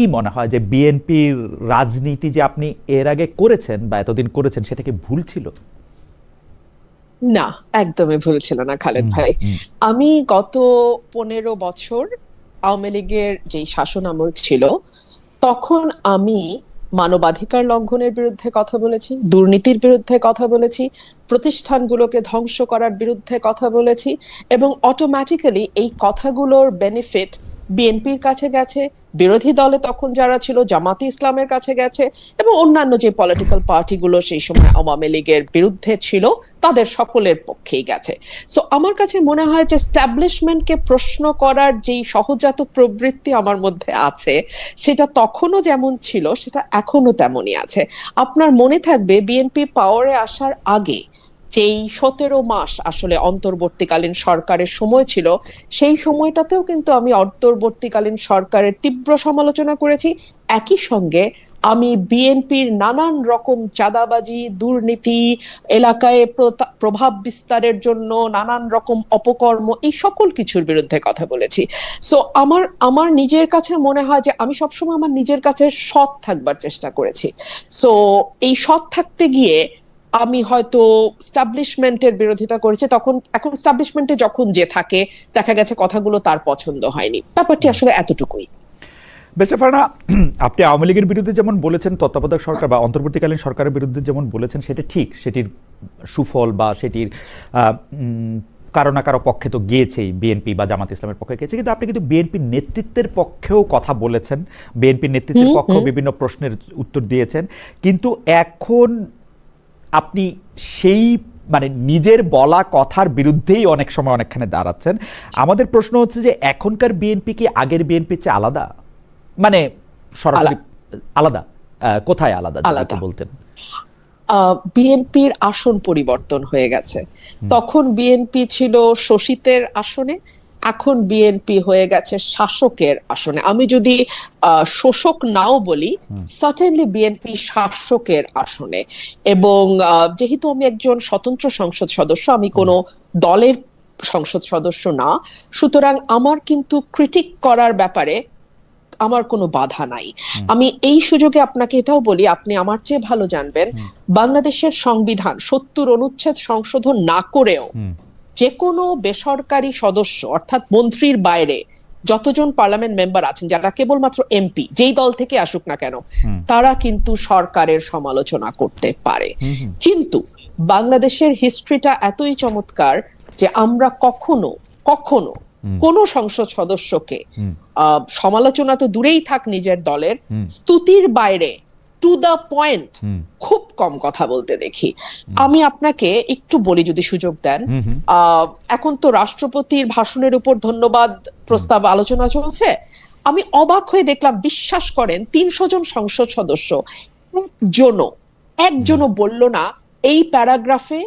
কি মনে হয় যে বিএনপির রাজনীতি যে আপনি এর আগে করেছেন বা এতদিন করেছেন সেটা কি ভুল ছিল? না, একদমই ভুল ছিল না খালেদ ভাই। আমি গত 15 বছর আওয়ামী লীগের যেই শাসন আমল ছিল, তখন আমি মানবাধিকার লঙ্ঘনের বিরুদ্ধে কথা বলেছি, দুর্নীতির বিরুদ্ধে কথা বলেছি, প্রতিষ্ঠানগুলোকে ধ্বংস করার বিরুদ্ধে কথা বলেছি, এবং অটোমেটিক্যালি এই কথাগুলোর বেনিফিট বিএনপির কাছে গেছে, বিরোধী দলে তখন যারা ছিল জামাতে ইসলামের কাছে গেছে, এবং অন্যান্য যে পলিটিক্যাল পার্টিগুলো সেই সময় আওয়ামী লীগের বিরুদ্ধে ছিল তাদের সকলের পক্ষেই গেছে। সো আমার কাছে মনে হয় যে স্ট্যাবলিশমেন্টকে প্রশ্ন করার যেই সহজাত প্রবৃত্তি আমার মধ্যে আছে, সেটা তখনও যেমন ছিল সেটা এখনো তেমনই আছে। আপনার মনে থাকবে বিএনপি পাওয়ারে আসার আগে যেই 17 মাস আসলে অন্তর্বর্তীকালীন সরকারের সময় ছিল, সেই সময়টাতেও কিন্তু আমি অন্তর্বর্তীকালীন সরকারের তীব্র সমালোচনা করেছি। একই সঙ্গে আমি বিএনপির নানান রকম চাঁদাবাজি, দুর্নীতি, এলাকায় প্রভাব বিস্তারের জন্য নানান রকম অপকর্ম, এই সকল কিছুর বিরুদ্ধে কথা বলেছি। সো আমার আমার নিজের কাছে মনে হয় যে আমি সবসময় আমার নিজের কাছে সৎ থাকবার চেষ্টা করেছি। সো এই সৎ থাকতে গিয়ে আমি হয়তো স্টাবলিশমেন্টের বিরোধিতা করেছি, তখন এখন স্টাবলিশমেন্টে যখন যে থাকে দেখা গেছে কথাগুলো তার পছন্দ হয়নি, ব্যাপারটি আসলে এতটুকুই। বেশ ফারহানা, আপনি আওয়ামী লীগের বিরুদ্ধে যেমন বলেছেন, তত্ত্বাবধায়ক সরকার বা অন্তর্বর্তীকালীন সরকারের বিরুদ্ধে যেমন বলেছেন সেটা ঠিক, সেটির সুফল বা সেটির কারো না কারো পক্ষে তো গিয়েছেই, বিএনপি বা জামাত ইসলামের পক্ষে গিয়েছে, কিন্তু আপনি কিন্তু বিএনপির নেতৃত্বের পক্ষেও কথা বলেছেন, বিএনপির নেতৃত্বের পক্ষেও বিভিন্ন প্রশ্নের উত্তর দিয়েছেন, কিন্তু এখন আপনি সেই মানে নিজের বলা কথার বিরুদ্ধেই অনেক সময় অনেকখানে দাঁড়াচ্ছেন। আমাদের প্রশ্ন হচ্ছে যে এখনকার বিএনপি কি আগের বিএনপির চেয়ে আলাদা? মানে সরাসরি আলাদা, কোথায় আলাদা যদি বলতেন? বিএনপির আসন পরিবর্তন হয়ে গেছে। তখন বিএনপি ছিল শোষিতের আসনে, এখন বিএনপি হয়ে গেছে শাসকের আসনে। আমি যদি শোষক নাও বলি, সার্টেনলি বিএনপি শাসকের আসনে। এবং যেহেতু আমি একজন স্বতন্ত্র সংসদ সদস্য, আমি কোনো দলের সংসদ সদস্য না, সুতরাং আমার কিন্তু ক্রিটিক করার ব্যাপারে আমার কোনো বাধা নাই। আমি এই সুযোগে আপনাকে এটাও বলি, আপনি আমার চেয়ে ভালো জানবেন, বাংলাদেশের সংবিধান 70 অনুচ্ছেদ সংশোধন না করেও যে কোনো বেসরকারি সদস্য অর্থাৎ মন্ত্রীর বাইরে যতজন পার্লামেন্ট মেম্বার আছেন, যারা কেবলমাত্র এমপি, যেই দল থেকে আসুক না কেন, তারা কিন্তু সরকারের সমালোচনা করতে পারে। কিন্তু বাংলাদেশের হিস্ট্রিটা এতই চমৎকার যে আমরা কখনো কখনো কোন সংসদ সদস্যকে সমালোচনা তো দূরেই থাক নিজের দলের, স্তুতির বাইরে টু দ্য পয়েন্ট খুব কম কথা বলতে দেখি। আমি আপনাকে একটু বলি যদি সুযোগ দেন। এখন তো রাষ্ট্রপতির ভাষণের উপর ধন্যবাদ প্রস্তাব আলোচনা চলছে। আমি অবাক হয়ে দেখলাম, বিশ্বাস করেন 300 জন সংসদ সদস্য একজনও বলল না এই প্যারাগ্রাফে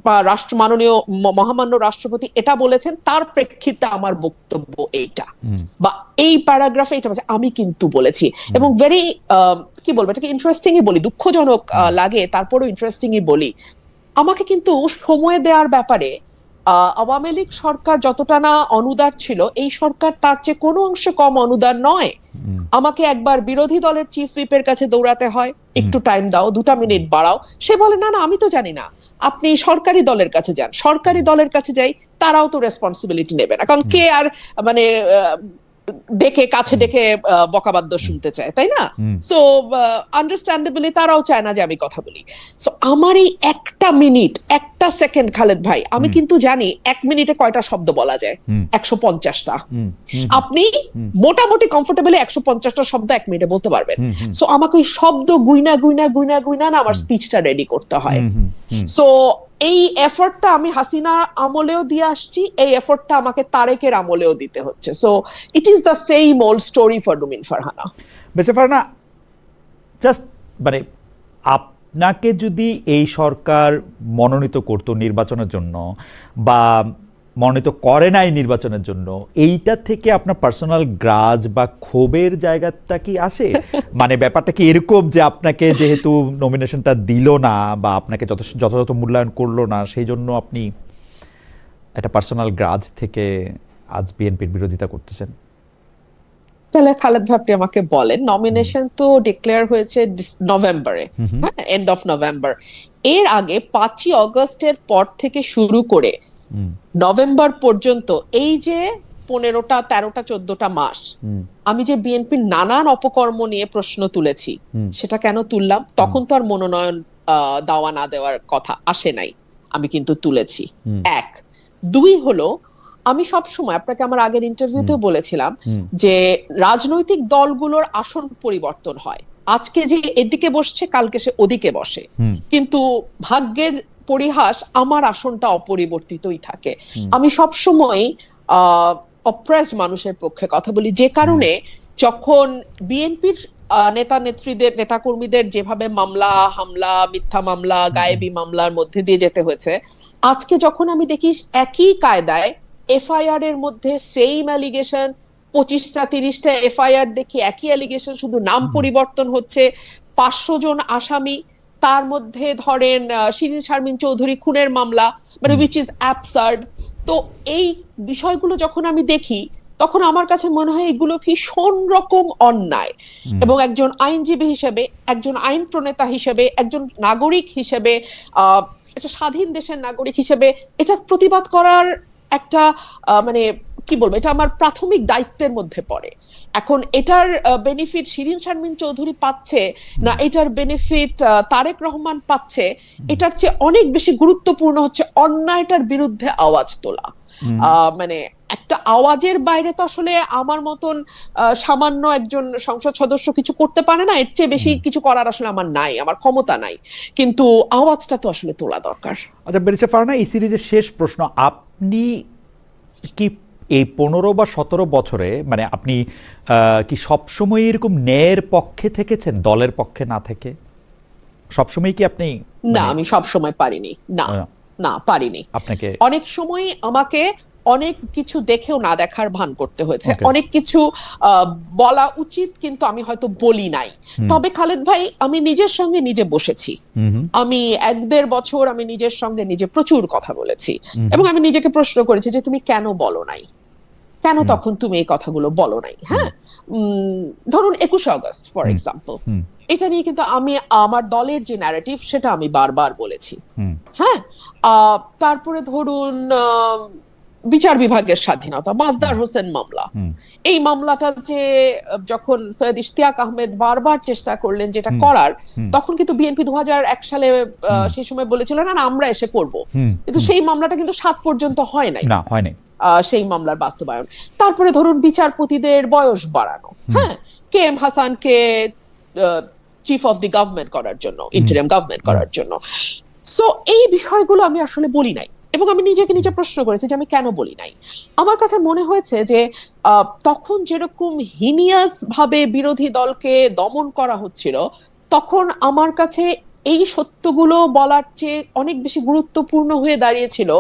বা মাননীয় মহামান্য রাষ্ট্রপতি এটা বলেছেন, তার প্রেক্ষিতে আমার বক্তব্য এইটা, বা এই প্যারাগ্রাফে এটা আমি কিন্তু বলেছি। এবং ভেরি কি বলবো, এটাকে ইন্টারেস্টিংই বলি, দুঃখজনক লাগে তারপরেও ইন্টারেস্টিংই বলি, আমাকে কিন্তু সময় দেওয়ার ব্যাপারে আওয়ামী লীগ সরকার যতটা না অনুদার ছিল, এই সরকার তার চেয়ে কোনো অংশে কম অনুদার নয়। আমাকে একবার বিরোধী দলের চিফ হুইপের কাছে দৌড়াতে হয়, একটু টাইম দাও, 2 মিনিট বাড়াও। সে বলে না না আমি তো জানি না, আপনি সরকারি দলের কাছে যান। সরকারি দলের কাছে যাই, তারাও তো রেসপন্সিবিলিটি নেবে না, কারণ কে আর মানে কাছে ডেকে বকাবাদ্য শুনতে চায়, তাই না? সো আন্ডারস্ট্যান্ডেবলি তারাও চায় না যে আমি কথা বলি। সো আমার এই একটা মিনিট, একটা সেকেন্ড, খালেদ ভাই, আমি কিন্তু জানি 1 মিনিটে কয়টা শব্দ বলা যায়, 150টা। আপনি মোটামুটি কমফোর্টেবলি 150টা শব্দ 1 মিনিটে বলতে পারবেন। সো আমাকে ওই শব্দ গুইনা গুইনা গুইনা গুইনা না আমার স্পিচটা রেডি করতে হয়। সো এই এফর্টটা আমি হাসিনা আমলেও দিয়ে আসছি, এই এফর্টটা আমাকে তারেকের আমলেও দিতে হচ্ছে। So it is the same old story for Rumin Farhana. বেঁচে ফারহানা, জাস্ট মানে আপনাকে যদি এই সরকার মনোনীত করতো নির্বাচনের জন্য বা মনোনীত করে নাই নির্বাচনের জন্য, এইটা থেকে আপনার পার্সোনাল গ্রাজ বা ক্ষোভের জায়গাটা কি আসে? মানে ব্যাপারটা কি এরকম যে আপনাকে যেহেতু নমিনেশনটা দিল না বা আপনাকে যথাযথ মূল্যায়ন করলো না, সেই জন্য আপনি একটা পার্সোনাল গ্রাজ থেকে আজ বিএনপির বিরোধিতা করতেছেন? তাহলে খালেদ ভাই আপনি আমাকে বলেন, নমিনেশন তো ডিক্লেয়ার হয়েছে নভেম্বরে, হ্যাঁ, এন্ড অফ নভেম্বর। এর আগে 5ই অগস্টের পর থেকে শুরু করে নভেম্বর পর্যন্ত এই যে 15টা 13টা 14টা মাস আমি যে বিএনপির নানান অপকর্ম নিয়ে প্রশ্ন তুলেছি, সেটা কেন তুললাম? তখন তো আর মনোনয়ন দেওয়া না দেওয়ার কথা আসে নাই, আমি কিন্তু তুলেছি। 1, 2 হলো, আমি সব সময় আপনাকে আমার আগের ইন্টারভিউতেও বলেছিলাম যে রাজনৈতিক দলগুলোর আসন পরিবর্তন হয়, আজকে যে এদিকে বসছে কালকে সে ওদিকে বসে, কিন্তু ভাগ্যের পরিহাস আমার আসনটা অপরিবর্তিতই থাকে। আমি সব সময় অপ্রেসড মানুষের পক্ষে কথা বলি, যে কারণে যখন বিএনপির নেতা নেত্রীদের নেতাকর্মীদের যেভাবে মামলা হামলা মিথ্যা মামলা গায়েবী মামলার মধ্যে দিয়ে যেতে হয়েছে, আজকে যখন আমি দেখি একই কায়দায় এফআইআর এর মধ্যে সেম অ্যালিগেশন 25টা 30টা এফআইআর দেখি একই অ্যালিগেশন, শুধু নাম পরিবর্তন হচ্ছে, 500 জন আসামি, তার মধ্যে ধরেন শিরিন শারমিন চৌধুরী খুনের মামলা, মানে উইচ ইজ অ্যাবসার্ড। তো এই বিষয়গুলো যখন আমি দেখি তখন আমার কাছে মনে হয় এগুলো ভীষণ রকম অন্যায়, এবং একজন আইনজীবী হিসেবে, একজন আইন প্রণেতা হিসেবে, একজন নাগরিক হিসেবে, একটা স্বাধীন দেশের নাগরিক হিসেবে এটা প্রতিবাদ করার একটা মানে কি বলবো, এটা আমার প্রাথমিক দায়িত্বের মধ্যে পড়ে। এখন এটার বেনিফিট শিরিন শারমিন চৌধুরী পাচ্ছে না এটার বেনিফিট তারেক রহমান পাচ্ছে, এটার চেয়ে অনেক বেশি গুরুত্বপূর্ণ হচ্ছে অন্যায়টার বিরুদ্ধে আওয়াজ তোলা। মানে একটা আওয়াজের বাইরে তো আসলে আমার মতন সামান্য একজন সংসদ সদস্য কিছু করতে পারে না, এর চেয়ে বেশি কিছু করার আসলে আমার নাই, আমার ক্ষমতা নাই, কিন্তু আওয়াজটা তো আসলে তোলা দরকার। আচ্ছা বেরিসা ফারহানা, এই সিরিজের শেষ প্রশ্ন, আপনি কি এই 15 বা 17 বছরে মানে আপনি কি সবসময় এরকম ন্যায়ের পক্ষে থেকেছেন দলের পক্ষে না থেকে? সবসময় কি আপনি? না, আমি সব সময় পারিনি, না না পারিনি। আপনাকে অনেক সময় আমাকে অনেক কিছু দেখেও না দেখার ভান করতে হয়েছে, অনেক কিছু বলা উচিত কিন্তু আমি হয়তো বলি নাই। তবে খালেদ ভাই, আমি নিজের সঙ্গে নিজে বসেছি, আমি 1-1.5 বছর আমি নিজের সঙ্গে নিজে প্রচুর কথা বলেছি, এবং আমি নিজেকে প্রশ্ন করেছি যে তুমি কেন বলো নাই, কেন তখন তুমি এই কথাগুলো বলো নাই। হ্যাঁ, ধরুন 21 আগস্ট ফর এক্সাম্পল, এটা নিয়ে কিন্তু আমি আমার দলের যে ন্যারেটিভ সেটা আমি বারবার বলেছি। হ্যাঁ, তারপরে ধরুন বিচার বিভাগের স্বাধীনতা, মাজদার হোসেন মামলা, এই মামলাটা যে যখন সৈয়দ ইশতিয়াক আহমেদ বারবার চেষ্টা করলেন যেটা করার, তখন কিন্তু বিএনপি 2001 সালে সেই সময় বলেছিল না আমরা এসে করব, কিন্তু সেই মামলাটা কিন্তু 7 পর্যন্ত হয় নাই, না হয় নাই সেই মামলার বাস্তবায়ন। তারপরে ধরুন বিচারপতিদের বয়স বাড়ানো, হ্যাঁ, কে এম হাসানকে চিফ অফ দি গভর্নমেন্ট করার জন্য, ইন্টারিম গভর্নমেন্ট করার জন্য। সো এই বিষয়গুলো আমি আসলে বলি নাই, এবং আমি নিজেকে নিজে প্রশ্ন করেছি যে আমি কেন বলি নাই। আমার কাছে মনে হয়েছে যে তখন যেরকম হিনিয়াস ভাবে বিরোধী দলকে দমন করা হচ্ছিল, তখন আমার কাছে এই সত্যগুলো বলার চেয়ে অনেক বেশি গুরুত্বপূর্ণ হয়ে দাঁড়িয়েছিল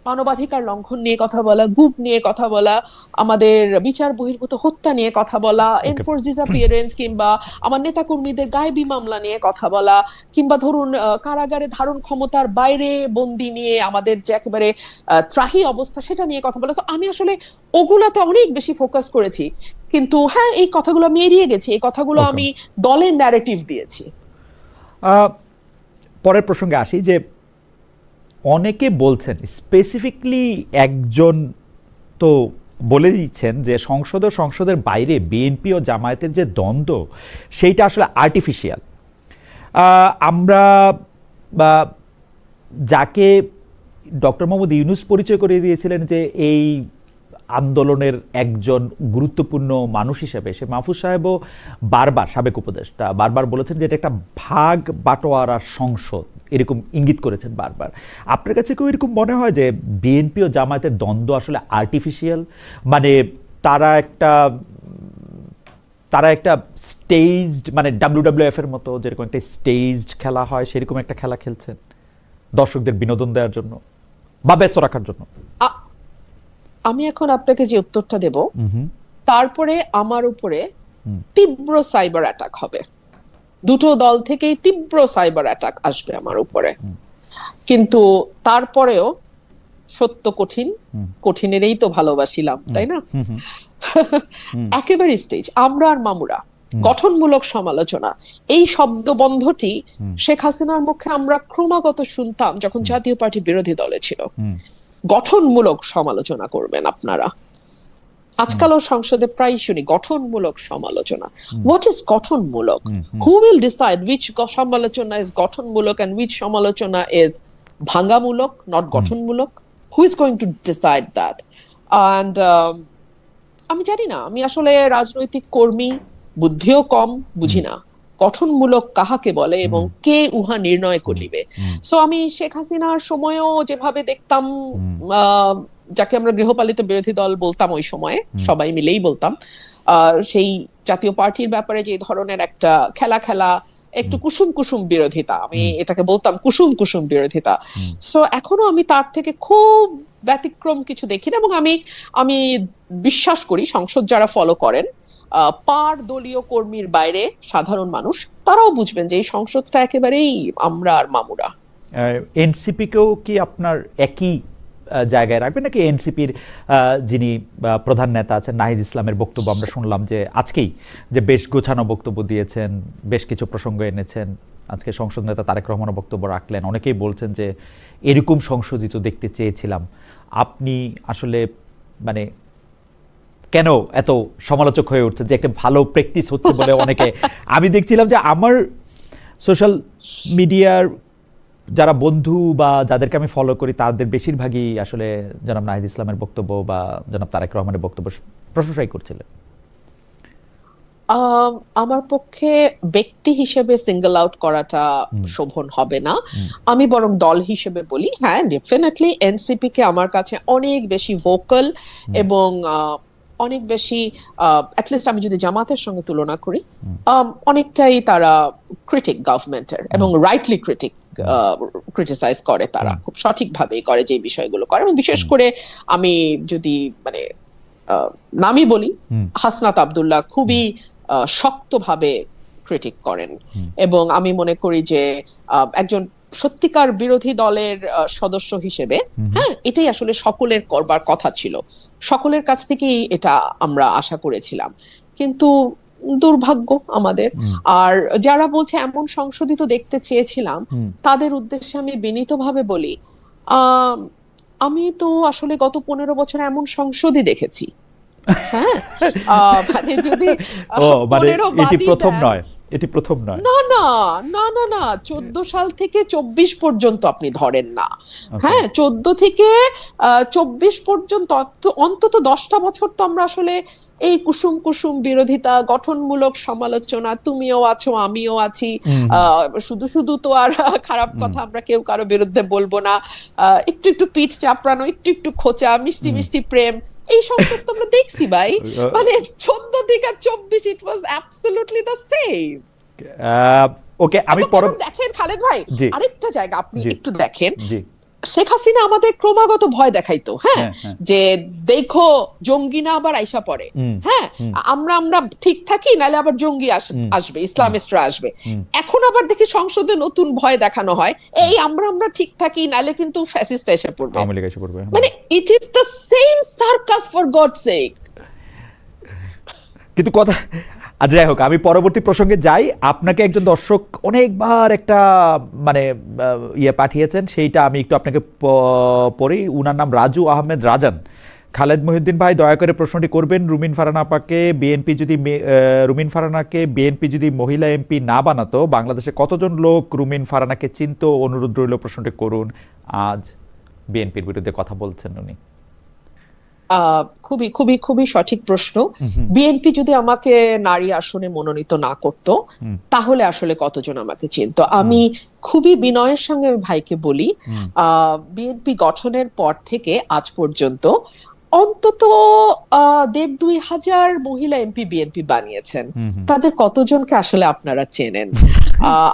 মানবাধিকার লঙ্ঘন নিয়ে কথা বলা, গুপ নিয়ে কথা বলা, আমাদের বিচার বহির্ভূত হত্যা নিয়ে কথা বলা, এনফোর্স ডিসঅ্যাপিয়ারেন্স, কিংবা আমার নেতাকর্মীদের গায়েবী মামলা নিয়ে কথা বলা, কিংবা ধরুন কারাগারে ধারণ ক্ষমতার বাইরে বন্দি নিয়ে আমাদের যে একেবারে ত্রাহি অবস্থা সেটা নিয়ে কথা বলা। আমি আসলে ওগুলাতে অনেক বেশি ফোকাস করেছি, কিন্তু হ্যাঁ এই কথাগুলো আমি এড়িয়ে গেছি, এই কথাগুলো আমি দলের ন্যারেটিভ দিয়েছি। পরের প্রসঙ্গে আসি, যে অনেকে বলছেন, স্পেসিফিকলি একজন তো বলে দিচ্ছেন যে সংসদের বাইরে বিএনপি ও জামায়াতের যে দ্বন্দ্ব সেইটা আসলে আর্টিফিশিয়াল। আমরা যাকে ডক্টর মোহাম্মদ ইউনূস পরিচয় করে দিয়েছিলেন যে এই আন্দোলনের একজন গুরুত্বপূর্ণ মানুষ হিসেবে, সে মাহফুজ সাহেবও বারবার, সাবেক উপদেষ্টা, বারবার বলেছেন যে এটা একটা ভাগ বাটোয়ারার সংসদ, এরকম ইঙ্গিত করেছেন বারবার। আপনার কাছে কেউ এরকম মনে হয় যে বিএনপি ও জামায়াতের দ্বন্দ্ব আসলে আর্টিফিশিয়াল, মানে তারা একটা স্টেজড, মানে WWF এর মতো যেরকম একটা স্টেজড খেলা হয় সেরকম একটা খেলা খেলছেন দর্শকদের বিনোদন দেওয়ার জন্য বা ব্যস্ত রাখার জন্য? আমি এখন আপনাকে যে উত্তরটা দেব, তারপরে আমার উপরে তীব্র সাইবার অ্যাটাক হবে, দুটো দল থেকেই তীব্র সাইবার অ্যাটাক আসবে আমার উপরে, কিন্তু তারপরেও সত্য কঠিন, কঠিনেরই তো ভালোবাসিলাম, তাই না? একেবারে স্টেজ আমরা আর মামুরা গঠনমূলক সমালোচনা, এই শব্দবন্ধটি শেখ হাসিনার মুখে আমরা ক্রমাগত শুনতাম যখন জাতীয় পার্টি বিরোধী দলে ছিল। গঠনমূলক সমালোচনা করবেন আপনারা, আজকালও সংসদে প্রায় শুনি গঠনমূলক সমালোচনা। হোয়াট ইজ গঠনমূলক? হু উইল ডিসাইড উইচ সমালোচনা ইজ গঠনমূলক এন্ড উইচ সমালোচনা ইজ ভাঙ্গামূলক, নট গঠনমূলক? Who is going to decide that? And আমি জানি না, আমি আসলে রাজনৈতিক কর্মী, বুদ্ধিও কম, বুঝি না গঠনমূলক কাহাকে বলে এবং কে উহা নির্ণয় করিবে। সো আমি শেখ হাসিনার সময়ও যেভাবে দেখতাম, যাকে আমরা গৃহপালিত বিরোধী দল বলতাম ওই সময়ে, সবাই মিলেই বলতাম, সেই জাতীয় পার্টির ব্যাপারে যে ধরনের একটা খেলা একটু কুসুম কুসুম বিরোধিতা, আমি এটাকে বলতাম কুসুম কুসুম বিরোধিতা। সো এখনো আমি তার থেকে খুব ব্যতিক্রম কিছু দেখি না, এবং আমি বিশ্বাস করি সংসদ যারা ফলো করেন, পার দলীয় কর্মীর বাইরে সাধারণ মানুষ, তারাও বুঝবেন যে এই সংসদটা একেবারেই আমরা আর মামুরা। এনসিপি কেও কি আপনার একই জায়গায় রাখবেন নাকি এনসিপির যিনি প্রধান নেতা আছেন নাহিদ ইসলামের বক্তব্য আমরা শুনলাম যে আজকেই যে বেশ গোছানো বক্তব্য দিয়েছেন, বেশ কিছু প্রসঙ্গ এনেছেন, আজকে সংসদ নেতা তারেক রহমানও বক্তব্য রাখলেন, অনেকেই বলছেন যে এরকম সংশোধিত দেখতে চেয়েছিলাম। আপনি আসলে মানে কেন এত সমালোচক হয়ে উঠছেন যে একটা ভালো প্র্যাকটিস হচ্ছে বলে অনেকে, আমি দেখছিলাম যে আমার সোশ্যাল মিডিয়ার যারা বন্ধু বা যাদেরকে আমি ফলো করি তাদের বেশিরভাগই আসলে জনাব নাহিদ ইসলামের বক্তব্য বা জনাব তারেক রহমানের বক্তব্য প্রশংসাই করছিলেন। আমার পক্ষে ব্যক্তি হিসেবে সিঙ্গল আউট করাটা শোভন হবে না, আমি বরং দল হিসেবে বলি, হ্যাঁ ডেফিনেটলি এনসিপি কে আমার কাছে অনেক বেশি ভোকাল এবং অনেক বেশি, অ্যাটলিস্ট আমি যদি জামাতের সঙ্গে তুলনা করি, অনেকটাই তারা ক্রিটিক গভর্নমেন্টের, এবং রাইটলি ক্রিটিসাইজ করে, তারা খুব সঠিকভাবেই করে যে বিষয়গুলো করে। এবং বিশেষ করে আমি যদি মানে নামই বলি, হাসনাত আব্দুল্লাহ খুবই শক্তভাবে ক্রিটিক করেন, এবং আমি মনে করি যে একজন সত্যিকার বিরোধী দলের সদস্য হিসেবে, হ্যাঁ এটাই আসলে সকলের করবার কথা ছিল, সকলের কাছ থেকেই এটা আমরা আশা করেছিলাম, কিন্তু দুর্ভাগ্য আমাদের। আর যারা বলছে এমন সংশোধিত দেখতে চেয়েছিলাম, তাদের উদ্দেশ্যে আমি বিনীতভাবে বলি, আমি তো আসলে গত 15 বছর এমন সংসদই দেখেছি। হ্যাঁ, মানে যদি 15 এটি প্রথম নয়, এটি প্রথম নয়। না না না না না 14 সাল থেকে 24 পর্যন্ত আপনি ধরেন না, হ্যাঁ 14 থেকে 24 পর্যন্ত অন্তত 10টা বছর তো আমরা আসলে এই কুসুম কুসুম বিরোধিতা, গঠনমূলক সমালোচনা, তুমিও আছো আমিও আছি, শুধু শুধু তো আর খারাপ কথা আমরা কেউ কারো বিরুদ্ধে বলবো না, একটু একটু পিঠ চাপড়ানো, একটু একটু খোঁচা, মিষ্টি মিষ্টি প্রেম, এই সংসদ তো আমরা দেখছি ভাই। মানে 14 থেকে 24 ইট ওয়াজ অ্যাবসলিউটলি দ্য সেম। ওকে, আমি দেখেন খালেদ ভাই, আরেকটা জায়গা আপনি একটু দেখেন, শেখ হাসিনা আমাদের ক্রমাগত ভয় দেখাইতো, হ্যাঁ যে দেখো জঙ্গি না আবার আইসা পড়ে, হ্যাঁ আমরা ঠিক থাকি নাহলে আবার জঙ্গি আসবে, ইসলামিস্টরা আসবে। এখন আবার দেখি সংসদে নতুন ভয় দেখানো হয়, এই আমরা ঠিক থাকি নাহলে কিন্তু ফ্যাসিস্ট এসে পড়বে, মানে ইট is the same circus for God sake. কিন্তু কথা যাই হোক, আমি পরবর্তী প্রসঙ্গে যাই। আপনাকে একজন দর্শক অনেকবার একটা মানে ইয়ে পাঠিয়েছেন, সেইটা আমি একটু আপনাকে পড়ি। উনার নাম রাজু আহমেদ রাজান। খালেদ মহিউদ্দিন ভাই দয়া করে প্রশ্নটি করবেন, রুমিন ফারহানাকে বিএনপি যদি মহিলা এমপি না বানাতো, বাংলাদেশে কতজন লোক রুমিন ফারহানাকে চিনতো? অনুরোধ রইল প্রশ্নটি করুন। আজ বিএনপির বিরুদ্ধে কথা বলছেন উনি। খুবই খুবই খুবই সঠিক প্রশ্ন। বিএনপি যদি আমাকে নারী আসনে মনোনীত না করত, তাহলে আসলে কতজন আমাকে চিনত? আমি খুবই বিনয়ের সঙ্গে ভাইকে বলি, বিএনপি গঠনের পর থেকে আজ পর্যন্ত অন্তত 1,5-2 হাজার মহিলা এমপি বিএনপি বানিয়েছেন, তাদের কতজনকে আসলে আপনারা চেনেন?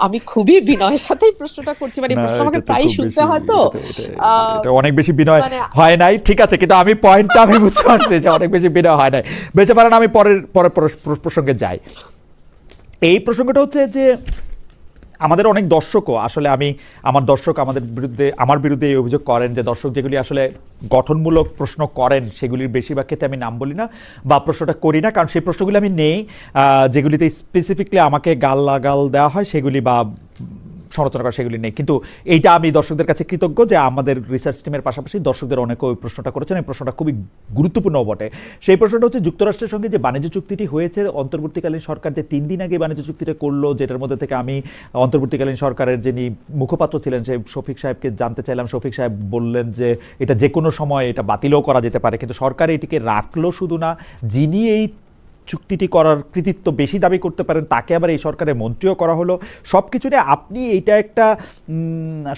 আমি খুবই বিনয়ের সাথেই প্রশ্নটা করছি, মানে প্রশ্ন আমাকে প্রায় শুনতে হয়, তো অনেক বেশি বিনয় হয় নাই, ঠিক আছে, কিন্তু আমি পয়েন্টটা আমি বুঝতে পারছি যে অনেক বেশি বিনয় হয় নাই। বেঁচে পারেন, আমি পরের প্রসঙ্গে যাই। এই প্রসঙ্গটা হচ্ছে যে আমাদের অনেক দর্শকও আসলে আমার দর্শক আমার বিরুদ্ধে এই অভিযোগ করেন যে দর্শক যেগুলি আসলে গঠনমূলক প্রশ্ন করেন সেগুলির বেশিরভাগ ক্ষেত্রে আমি নাম বলি না বা প্রশ্নটা করি না, কারণ সেই প্রশ্নগুলি আমি নেই যেগুলিতে স্পেসিফিকলি আমাকে গাল লাগাল দেওয়া হয় সেগুলি বা সমালোচনা করা সেগুলি নেই। কিন্তু এইটা আমি দর্শকদের কাছে কৃতজ্ঞ যে আমাদের রিসার্চ টিমের পাশাপাশি দর্শকদের অনেকে ওই প্রশ্নটা করেছেন। এই প্রশ্নটা খুবই গুরুত্বপূর্ণ বটে। সেই প্রশ্নটা হচ্ছে যুক্তরাষ্ট্রের সঙ্গে যে বাণিজ্য চুক্তিটি হয়েছে, অন্তর্বর্তীকালীন সরকার যে 3 দিন আগে বাণিজ্য চুক্তিটা করলো, যেটার মধ্যে থেকে আমি অন্তর্বর্তীকালীন সরকারের যিনি মুখপাত্র ছিলেন সেই শফিক সাহেবকে জানতে চাইলাম। শফিক সাহেব বললেন যে এটা যে কোনো সময় এটা বাতিলও করা যেতে পারে, কিন্তু সরকার এটিকে রাখলো শুধু না, যিনি এই চুক্তিটি করার কৃতিত্ব বেশি দাবি করতে পারেন তাকে আবার এই সরকারের মন্ত্রীও করা হলো। সব কিছু নিয়ে আপনি এইটা একটা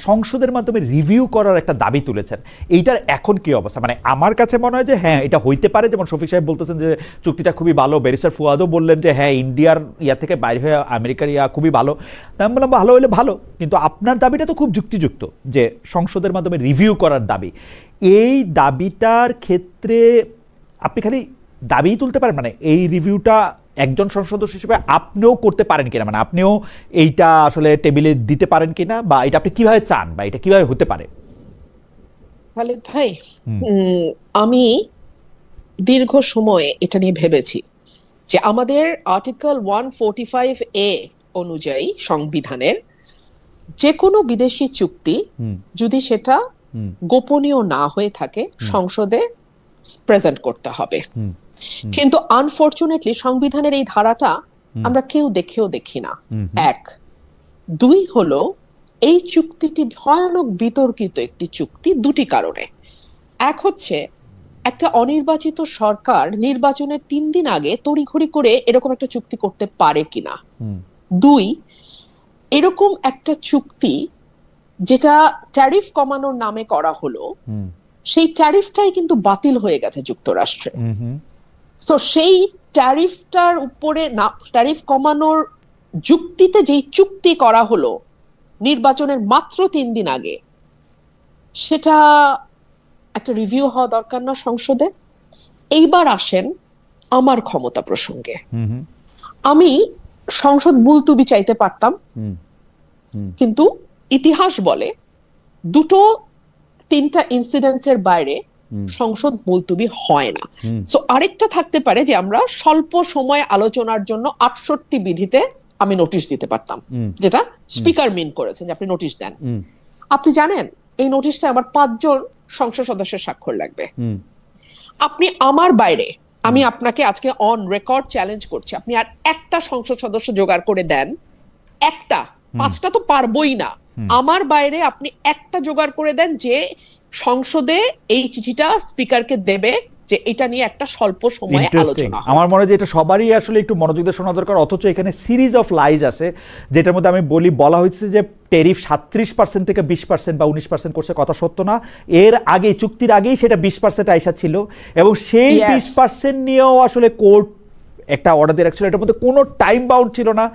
সংসদের মাধ্যমে রিভিউ করার একটা দাবি তুলেছেন। এইটার এখন কি অবস্থা? মানে আমার কাছে মনে হয় যে হ্যাঁ এটা হইতে পারে, যেমন শফিক সাহেব বলতেছেন যে চুক্তিটা খুবই ভালো, ব্যারিস্টার ফুয়াদও বললেন যে হ্যাঁ ইন্ডিয়ার ইয়া থেকে বাইরে হয়ে আমেরিকার ইয়া খুবই ভালো। তাই আমি বললাম ভালো হলে ভালো, কিন্তু আপনার দাবিটা তো খুব যুক্তিযুক্ত যে সংসদের মাধ্যমে রিভিউ করার দাবি। এই দাবিটার ক্ষেত্রে আপনি খালি দাবি তুলতে পারেন, মানে এই রিভিউটা একজন সংসদ সদস্য হিসেবে আপনিও করতে পারেন কিনা, মানে আপনিও এইটা আসলে টেবিলে দিতে পারেন কিনা, বা এটা আপনি কিভাবে চান বা এটা কিভাবে হতে পারে? খালেদ ভাই, আমি দীর্ঘ সময় এটা নিয়ে ভেবেছি যে আমাদের আর্টিকেল 145A অনুযায়ী সংবিধানের যে কোনো বিদেশি চুক্তি যদি সেটা গোপনীয় না হয়ে থাকে সংসদে প্রেজেন্ট করতে হবে। কিন্তু আনফরচুনেটলি সংবিধানের এই ধারাটা আমরা কেউ দেখেও দেখি না। 1, 2 হলো এই চুক্তিটি ভয়ানক বিতর্কিত একটি চুক্তি দুটি কারণে। এক হচ্ছে একটা অনির্বাচিত সরকার নির্বাচনের 3 দিন আগে তড়িঘড়ি করে এরকম একটা চুক্তি করতে পারে কিনা। 2, এরকম একটা চুক্তি যেটা ট্যারিফ কমানোর নামে করা হলো, সেই ট্যারিফটাই কিন্তু বাতিল হয়ে গেছে যুক্তরাষ্ট্রে। তো সেই ট্যারিফটার উপরে না, ট্যারিফ কমানোর যুক্তিতে যেই চুক্তি করা হলো নির্বাচনের মাত্র 3 দিন আগে, সেটা একটা রিভিউ হওয়া দরকার না সংসদে? এইবার আসেন আমার ক্ষমতা প্রসঙ্গে। আমি সংসদ মুলতুবি চাইতে পারতাম, কিন্তু ইতিহাস বলে 2-3টা ইনসিডেন্টের বাইরে সংসদ মুলতুবি হয় না। সো আরেকটা থাকতে পারে যে আমরা স্বল্প সময় আলোচনার জন্য 68 বিধিতে আমি নোটিশ দিতে পারতাম, যেটা স্পিকার মিন করেছেন যে আপনি নোটিশ দেন। আপনি জানেন এই নোটিশটা আমার 5 জন সংসদ সদস্যের স্বাক্ষর লাগবে। আপনি আমার বাইরে, আমি আপনাকে আজকে অন রেকর্ড চ্যালেঞ্জ করছি, আপনি আর একটা সংসদ সদস্য জোগাড় করে দেন, একটা, 5টা তো পারবই না, আমার বাইরে আপনি একটা জোগাড় করে দেন যে সংসদে এই চিঠিটা স্পিকারকে দেবে যে এটা নিয়ে একটা স্বল্প সময়ে আলোচনা হবে। আমার মনে হয় যে এটা সবারই আসলে একটু মনোযোগ দিয়ে শোনা দরকার, অথচ এখানে সিরিজ অফ লাইজ আছে যেটার মধ্যে আমি বলা হয়েছে যে ট্যারিফ 37% থেকে 20% বা 19% করছে, কথা সত্য না। এর আগে চুক্তির আগেই সেটা 20% আইসা ছিল, এবং সেই 20% নিয়েও আসলে কোর্ট একটা অর্ডার দিয়ে রাখছিল, এটার মধ্যে কোনো টাইম বাউন্ড ছিল না,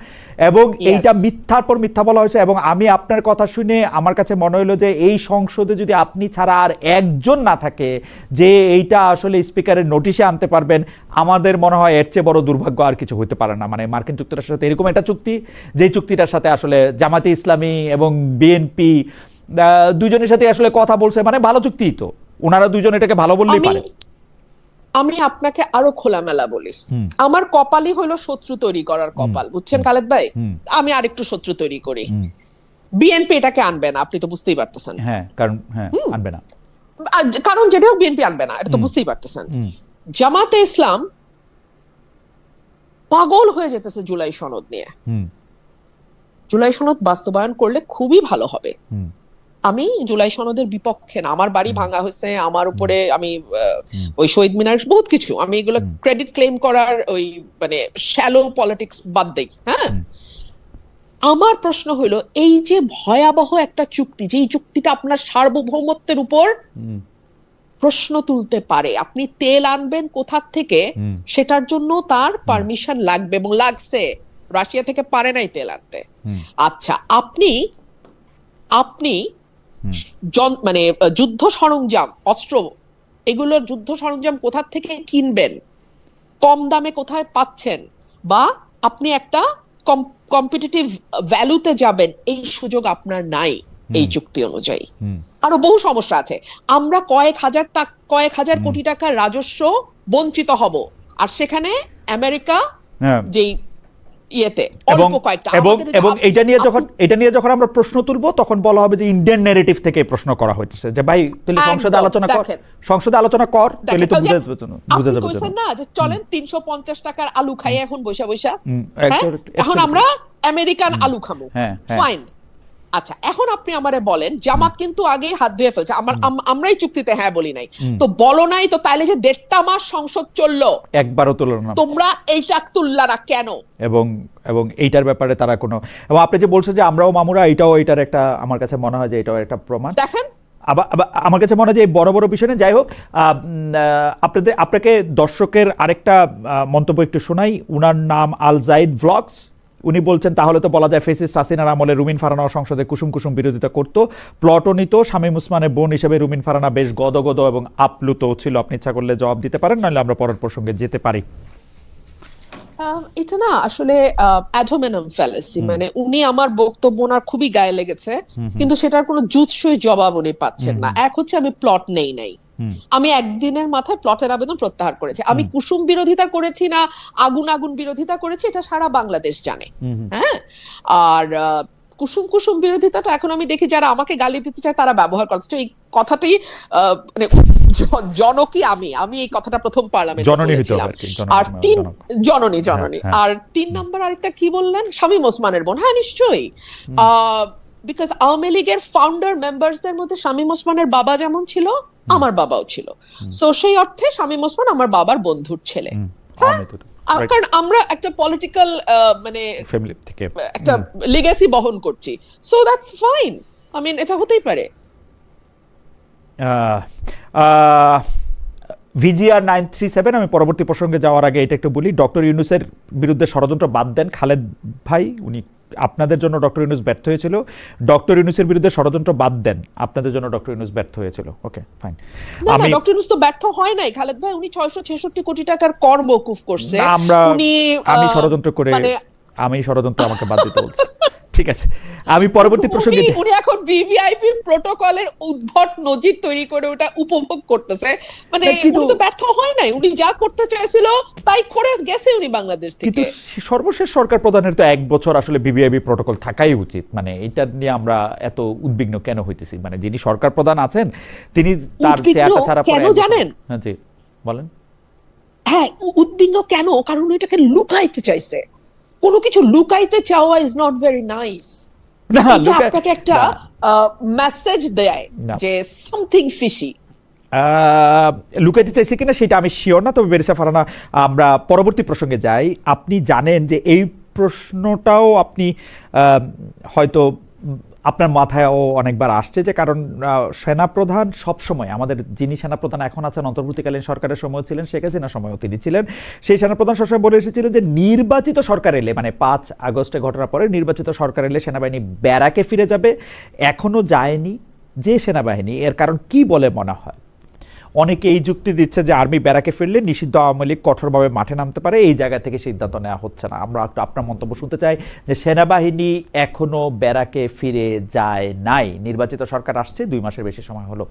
এবং এইটা মিথ্যার পর মিথ্যা বলা হয়েছে। এবং আমি আপনার কথা শুনে আমার কাছে মনে হলো যে এই সংসদে যদি আপনি ছাড়া আর একজন না থাকে যে এইটা আসলে স্পিকারের নোটিশে আনতে পারবেন, আমাদের মনে হয় এর চেয়ে বড় দুর্ভাগ্য আর কিছু হতে পারে না। মানে মার্কিন যুক্তরাষ্ট্রের সাথে এরকম একটা চুক্তি, যে চুক্তিটার সাথে আসলে জামাতে ইসলামী এবং বিএনপি দুজনের সাথে আসলে কথা বলছে, মানে ভালো চুক্তি, তো ওনারা দুজন এটাকে ভালো বললেই পারে। আমি আপনাকে আরো খোলামেলা বলি, আমার কপালই হলো শত্রু তৈরি করার কপাল, বুঝছেন খালেদ ভাই? আমি আরেকটু শত্রু তৈরি করি। বিএনপি এটাকে আনবে না, আপনি তো বুঝতেই পারতেছেন। হ্যাঁ, কারণ আনবে না, কারণ যেটাও বিএনপি আনবে না, এটা তো বুঝতেই পারতেছেন। জামাতে ইসলাম পাগল হয়ে যেতেছে জুলাই সনদ নিয়ে। জুলাই সনদ বাস্তবায়ন করলে খুবই ভালো হবে। আমি জুলাই সনদের বিপক্ষে না, আমার বাড়ি ভাঙা হয়েছে, আমার উপরে আমি ওই শহীদ মিনার বহুত কিছু, আমি এগুলো ক্রেডিট ক্লেম করার ওই মানে শ্যালো পলিটিক্স বাদ দেই। হ্যাঁ, আমার প্রশ্ন হলো এই যে ভয়াবহ একটা চুক্তি, যেই চুক্তিটা আপনার সার্বভৌমত্বের উপর প্রশ্ন তুলতে পারে, আপনি তেল আনবেন কোথা থেকে সেটার জন্য তার পারমিশন লাগবে, এবং লাগছে, রাশিয়া থেকে পারে নাই তেল আনতে। আচ্ছা, আপনি মানে যুদ্ধ সরঞ্জাম, অস্ত্র, এগুলোর যুদ্ধ সরঞ্জাম কোথা থেকে কিনবেন, কম দামে কোথায় পাচ্ছেন, বা আপনি একটা কম্পিটিটিভ ভ্যালুতে যাবেন এই সুযোগ আপনার নাই এই চুক্তি অনুযায়ী। আরো বহু সমস্যা আছে। আমরা কয়েক হাজার কোটি টাকার রাজস্ব বঞ্চিত হব, আর সেখানে আমেরিকা যেই ইয়েতে অল্প কয়েকটা, এবং এটা নিয়ে যখন আমরা প্রশ্ন তুলবো তখন বলা হবে যে ইন্ডিয়ান ন্যারেটিভ থেকে প্রশ্ন করা হচ্ছে, যে ভাই তাহলে সংসদে আলোচনা কর তাহলে তো বুঝে যাবে না যে চলেন 350 টাকার আলু খাই এখন বৈশা বৈশা, এখন আমরা আমেরিকান আলু খাবো, ফাইন। আচ্ছা, এখন আপনি আমারে বলেন জামাত কিন্তু আগে হাত ধুয়ে ফেলছে, আমরাই চুক্তিতে হ্যাঁ বলি নাই, তো বলো নাই তো তাইলে যে 1.5 মাস সংসদ চললো একবারও তুললো না, তোমরা এইটা তুললা না কেন? এবং এইটার ব্যাপারে তারা কোনো, এবং আপনি যে বলছেন যে আমরাও মামুরা, এটার একটা আমার কাছে মনে হয় যে এটাও একটা প্রমাণ। দেখেন আবার আমার কাছে মনে হয় যে বড় বড় বিষয় না, যাই হোক, আপনাকে দর্শকের আরেকটা মন্তব্য একটু শোনাই। উনার নাম আল জাইদ ভ্লগস। উনি বলছেন তাহলে তো বলা যায় ফেসিস্ট হাসিনার আমলে রুমিন ফারহানা সংসদে কুসুম কুসুম বিরোধিতা করত, প্লটও নিত। শামীম ওসমানের বোন হিসেবে রুমিন ফারহানা বেশ গদগদ এবং আপ্লুত ছিল। আপনি ইচ্ছা করলে জবাব দিতে পারেন, নাহলে আমরা পরের প্রসঙ্গে যেতে পারি। এটা না আসলে অ্যাডোমেনাম ফ্যালাসি, মানে উনি আমার বক্তব্য ওনার খুবই গায়ে লেগেছে, কিন্তু সেটার কোনো জুৎসই জবাব উনি পাচ্ছেন না। এক হচ্ছে আমি প্লট নেই নাই, আমি একদিনের মাথায় প্লটের আবেদন প্রত্যাহার করেছি। আমি কুসুম বিরোধিতা করেছি না আগুন বিরোধিতা করেছি এটা সারা বাংলাদেশ জানে, হ্যাঁ। আর কুসুম বিরোধিতাটা এখন আমি দেখি যারা আমাকে গালি দিতে চায় তারা ব্যবহার করছে। এই কথাটি মানে জনকই আমি এই কথাটা প্রথম পার্লামেন্টে বলেছিলাম। আর জননী আর 3 নাম্বার আরেকটা কি বললেন, শামীম ওসমানের বোন, হ্যাঁ নিশ্চয়ই, বিকজ আওয়ামী লীগের ফাউন্ডার মেম্বারসদের মধ্যে শামীম ওসমানের বাবা যেমন ছিল আমার বাবাও ছিল, সো সেই অর্থে শামীম ওসমান আমার বাবার বন্ধুর ছেলে, হ্যাঁ। কারণ আমরা একটা পলিটিক্যাল মানে ফ্যামিলি থেকে একটা লিগ্যাসি বহন করছি, so that's fine, I mean এটা হতেই পারে। VGR 937, আমি পরবর্তী প্রসঙ্গে যাওয়ার আগে এটা একটু বলি। ডক্টর ইউনূসের বিরুদ্ধে ষড়যন্ত্র বাদ দেন খালেদ ভাই, উনি আপনাদের জন্য ডক্টর ইউনূস ব্যর্থ হয়েছিল। ডক্টর ইউনূসের বিরুদ্ধে ষড়যন্ত্র বাদ দেন, আপনাদের জন্য ডক্টর ইউনূস ব্যর্থ হয়েছিল। Okay fine. আমি ডক্টর ইউনূস তো ব্যর্থ হয় নাই খালেদ ভাই, উনি 666 কোটি টাকার কর মওকুফ করছে। আমি ষড়যন্ত্র করে আমাকে বাদ দিতে বলছি। ঠিক আছে, আমি পরবর্তী প্রসঙ্গে, উনি এখন ভিভিআইপি প্রোটোকলের উদ্ভট নজির তৈরি করে ওটা উপভোগ করতেছে, মানে উনি তো ব্যর্থ হয় নাই, উনি যা করতে চাইছিল তাই করে গেছে উনি বাংলাদেশ থেকে। কিন্তু সর্বশেষ সরকার প্রধানের তো 1 বছর আসলে ভিভিআইপি প্রোটোকল থাকাই উচিত, মানে এটা নিয়ে আমরা এত উদ্বিগ্ন কেন হইতেছি? মানে যিনি সরকার প্রধান আছেন তিনি তার চেয়ারটা ছাড়া কেন জানেন? হ্যাঁ জি বলেন। হ্যাঁ, উদ্বিগ্ন কেন? কারণ এটাকে লুকাইতে চাইছে। কোনো কিছু লুকাইতে চাওয়া ইজ নট ভেরি নাইস। আপনাকে একটা মেসেজ দেয় যে সামথিং ফিশি। লুকাইতে চাইছে কিনা সেটা আমি শিওর না, তবে বেরিসা ফারহানা, আমরা পরবর্তী প্রসঙ্গে যাই। আপনি জানেন যে এই প্রশ্নটাও আপনি হয়তো আপনার মাথায়ও অনেকবার আসছে, যে কারণ সেনাপ্রধান সবসময়, আমাদের যিনি সেনাপ্রধান এখন আছেন, অন্তর্বর্তীকালীন সরকারের সময় ছিলেন, শেখ হাসিনার সময়ও তিনি ছিলেন, সেই সেনাপ্রধান সবসময় বলে এসেছিলেন যে নির্বাচিত সরকার এলে, মানে 5 আগস্টে ঘটনার পরে নির্বাচিত সরকার এলে সেনাবাহিনী ব্যারাকে ফিরে যাবে। এখনো যায়নি যে সেনাবাহিনী, এর কারণ কি বলে মনে হয়? অনেকে এই যুক্তি দিচ্ছে যে আর্মি ব্যারাকে ফিরলে নিষিদ্ধ আওয়ামী লীগ কঠোরভাবে মাঠে নামতে পারে, এই জায়গা থেকে সিদ্ধান্ত নেওয়া হচ্ছে না। আমরা একটু আপনার মন্তব্য শুনতে চাই যে সেনাবাহিনী এখনো ব্যারাকে ফিরে যায় নাই। নির্বাচিত সরকার আসছে, 2 মাসের বেশি সময় হলো,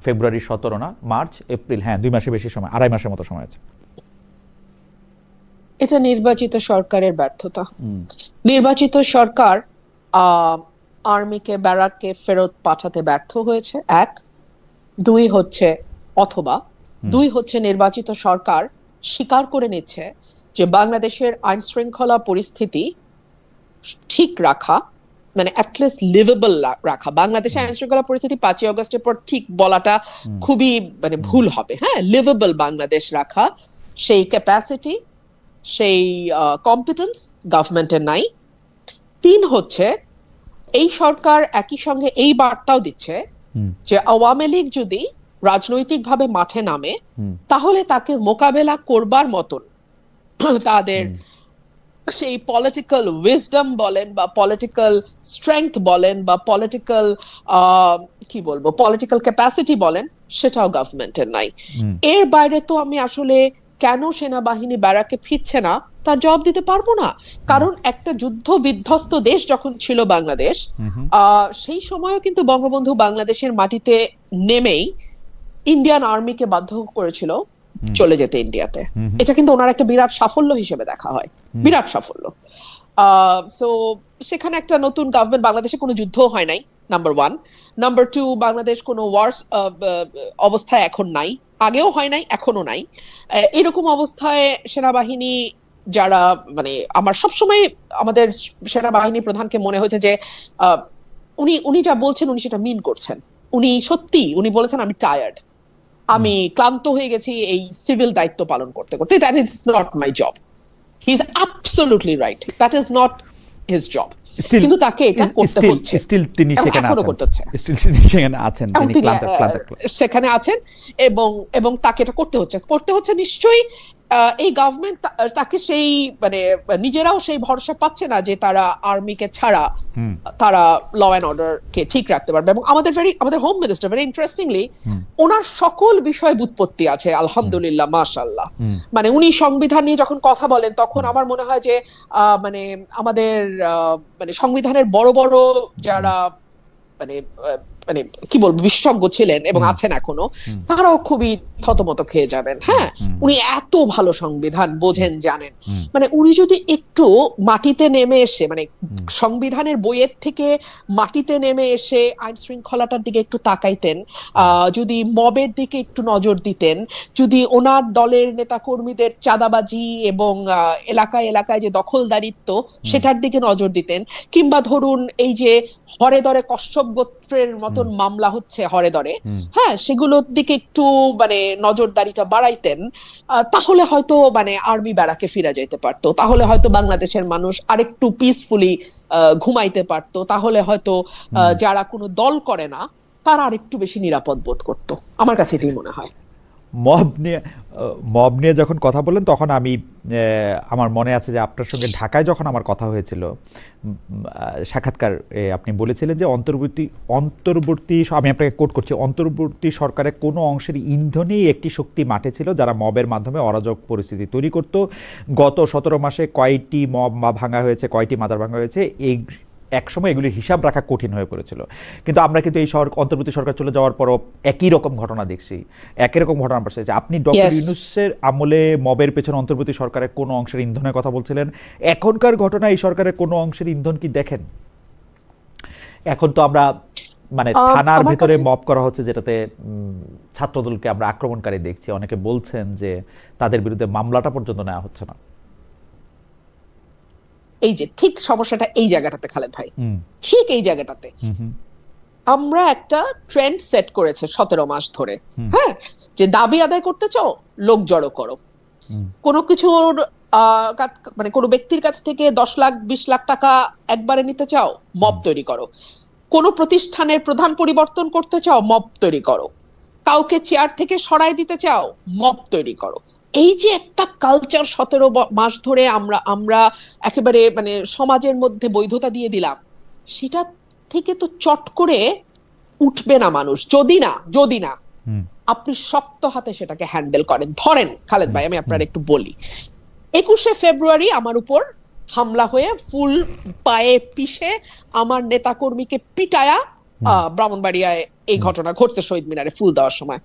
ফেব্রুয়ারি 17 না, মার্চ এপ্রিল, হ্যাঁ 2 মাসের বেশি সময়, 2.5 মাসের মতো সময় আছে। এটা নির্বাচিত সরকারের ব্যর্থতা। নির্বাচিত সরকার আর্মিকে ব্যারাকে ফেরত পাঠাতে ব্যর্থ হয়েছে, 1। 2 হচ্ছে নির্বাচিত সরকার স্বীকার করে নিচ্ছে যে বাংলাদেশের আইন শৃঙ্খলা পরিস্থিতি ঠিক রাখা, মানে অ্যাটলিস্ট লিভেবল রাখা। বাংলাদেশের আইন শৃঙ্খলা পরিস্থিতি 5ই আগস্টের পর ঠিক বলাটা খুবই মানে ভুল হবে, হ্যাঁ। লিভেবল বাংলাদেশ রাখা, সেই ক্যাপাসিটি, সেই কম্পিটেন্স গভর্নমেন্টের নাই। 3 হচ্ছে এই সরকার একই সঙ্গে এই বার্তাও দিচ্ছে যে আওয়ামী লীগ যদি রাজনৈতিকভাবে মাঠে নামে তাহলে তাকে মোকাবেলা করবার মতন তাদের সেই পলিটিক্যাল উইজডম বলেন বা পলিটিক্যাল স্ট্রেংথ বলেন বা পলিটিক্যাল কি বলবো পলিটিক্যাল ক্যাপাসিটি বলেন, সেটাও গভর্নমেন্টের নাই। এর বাইরে তো আমি আসলে কেন সেনাবাহিনী ব্যারাকে ফিরছে না তা তার জবাব দিতে পারবো না। কারণ একটা যুদ্ধ বিধ্বস্ত দেশ যখন ছিল বাংলাদেশ, সেই সময়ও কিন্তু বঙ্গবন্ধু বাংলাদেশের মাটিতে নেমেই ইন্ডিয়ান আর্মিকে বাধ্য করেছিল চলে যেতে ইন্ডিয়াতে। এটা কিন্তু ওনার একটা বিরাট সাফল্য হিসেবে দেখা হয়, বিরাট সাফল্য। সো সেখানে একটা নতুন গভর্নমেন্ট, বাংলাদেশে কোনো যুদ্ধ হয় নাই, number one. Number two, Bangladesh কোনো ওয়ার অবস্থায় এখন নাই, আগেও হয় নাই, এখনো নাই। এরকম অবস্থায় সেনাবাহিনী যারা, মানে আমার সবসময় আমাদের সেনাবাহিনী প্রধানকে মনে হয়েছে যে উনি যা বলছেন উনি সেটা মিন করছেন। উনি বলেছেন আমি টায়ার্ড, আমি ক্লান্ত হয়ে গেছি এই সিভিল দায়িত্ব পালন করতে করতে, that is not my job. He is absolutely right, that is not his job. কিন্তু তাকে এটা করতে হচ্ছে, স্টিল তিনি সেখানে এখনো করতে হচ্ছে, স্টিল তিনি সেখানে আছেন, তিনি সেখানে আছেন, এবং তাকে এটা করতে হচ্ছে নিশ্চয়ই। এই গভর্নমেন্ট তাকে সেই, মানে নিজেরাও সেই ভরসা পাচ্ছে না যে তারা আর্মিকে ছাড়া তারা ল অ্যান্ড অর্ডার কে ঠিক রাখতে পারবে। এবং আমাদের হোম মিনিস্টার ভেরি ইন্টারেস্টিংলি ওনার সকল বিষয়ে বুৎপত্তি আছে, আলহামদুলিল্লাহ, মাশাআল্লাহ। মানে উনি সংবিধান নিয়ে যখন কথা বলেন তখন আমার মনে হয় যে মানে আমাদের মানে সংবিধানের বড় বড় যারা মানে মানে কি বলবো বিশেষজ্ঞ ছিলেন এবং আছেন এখনো, তারাও খুবই থতমত খেয়ে যাবেন। হ্যাঁ, উনি এত ভালো সংবিধান বোঝেন, জানেন। মানে উনি যদি একটু মাটিতে নেমে এসে, মানে সংবিধানের বইয়ের থেকে মাটিতে নেমে এসে আইন শৃঙ্খলাটার দিকে একটু তাকাইতেন, যদি মবের দিকে একটু নজর দিতেন, যদি ওনার দলের নেতাকর্মীদের চাঁদাবাজি এবং এলাকায় এলাকায় যে দখলদারিত্ব সেটার দিকে নজর দিতেন, কিংবা ধরুন এই যে হরে দরে কশ্যপ গোত্রের মতন মামলা হচ্ছে হরে দরে, হ্যাঁ, সেগুলোর দিকে একটু মানে নজরদারিটা বাড়াইতেন, তাহলে হয়তো মানে আর্মি ব্যারাকে ফিরে যেতে পারতো, তাহলে হয়তো বাংলাদেশের মানুষ আরেকটু পিসফুলি ঘুমাইতে পারতো, তাহলে হয়তো যারা কোনো দল করে না তারা আরেকটু বেশি নিরাপদ বোধ করতো। আমার কাছে এটাই মনে হয়। মব নিয়ে যখন কথা বললেন তখন আমি আমার মনে আছে যে আপনার সঙ্গে ঢাকায় যখন আমার কথা হয়েছিল সাক্ষাৎকার, আপনি বলেছিলেন যে অন্তর্বর্তী আমি আপনাকে কোট করছি, অন্তর্বর্তী সরকারের কোনো অংশের ইন্ধনেই একটি শক্তি মাঠে ছিল যারা মবের মাধ্যমে অরাজক পরিস্থিতি তৈরি করত। গত 17 মাসে কয়টি মব ভাঙা হয়েছে, কয়টি মাজার ভাঙা হয়েছে, এই একসময় এগুলির হিসাব রাখা কঠিন হয়ে পড়েছিল। কিন্তু আমরা কিন্তু এই অন্তর্বর্তী সরকার চলে যাওয়ার পরও একই রকম ঘটনা দেখছি, একই রকম ঘটনা পাচ্ছে। আপনি ডক্টর ইউনূসের আমলে মবের পেছনে অন্তর্বর্তী সরকারের কোনো অংশের ইন্ধনের কথা বলছিলেন, এখনকার ঘটনা এই সরকারের কোনো অংশের ইন্ধন কি দেখেন? এখন তো আমরা মানে থানার ভেতরে মব করা হচ্ছে, যেটাতে ছাত্রদলকে আমরা আক্রমণকারী দেখছি। অনেকে বলছেন যে তাদের বিরুদ্ধে মামলাটা পর্যন্ত নেওয়া হচ্ছে না। এই যে ঠিক সমস্যাটা এই জায়গাটাতে খালেদ ভাই, ঠিক এই জায়গাটাতে আমরা একটা ট্রেন্ড সেট করেছে 17 মাস ধরে, হ্যাঁ, যে দাবি আদায় করতে চাও লোক জড়ো করো, কোনো কিছুর মানে কোনো ব্যক্তির কাছ থেকে 10 লাখ 20 লাখ টাকা একবারে নিতে চাও, মব তৈরি করো, কোনো প্রতিষ্ঠানের প্রধান পরিবর্তন করতে চাও, মব তৈরি করো, কাউকে চেয়ার থেকে সরাই দিতে চাও, মব তৈরি করো। এই যে একটা কালচার 17 মাস ধরে আমরা একেবারে মানে সমাজের মধ্যে বৈধতা দিয়ে দিলাম, সেটা থেকে তো চট করে উঠবে না মানুষ, যদি না আপনি শক্ত হাতে সেটাকে হ্যান্ডেল করেন। ধরেন খালেদ ভাই, আমি আপনার একটু বলি, 21শে ফেব্রুয়ারি আমার উপর হামলা হয়ে ফুল পায়ে পিষে আমার নেতাকর্মীকে পিটায়া ব্রাহ্মণবাড়িয়ায় এই ঘটনা ঘটছে শহীদ মিনারে ফুল দেওয়ার সময়।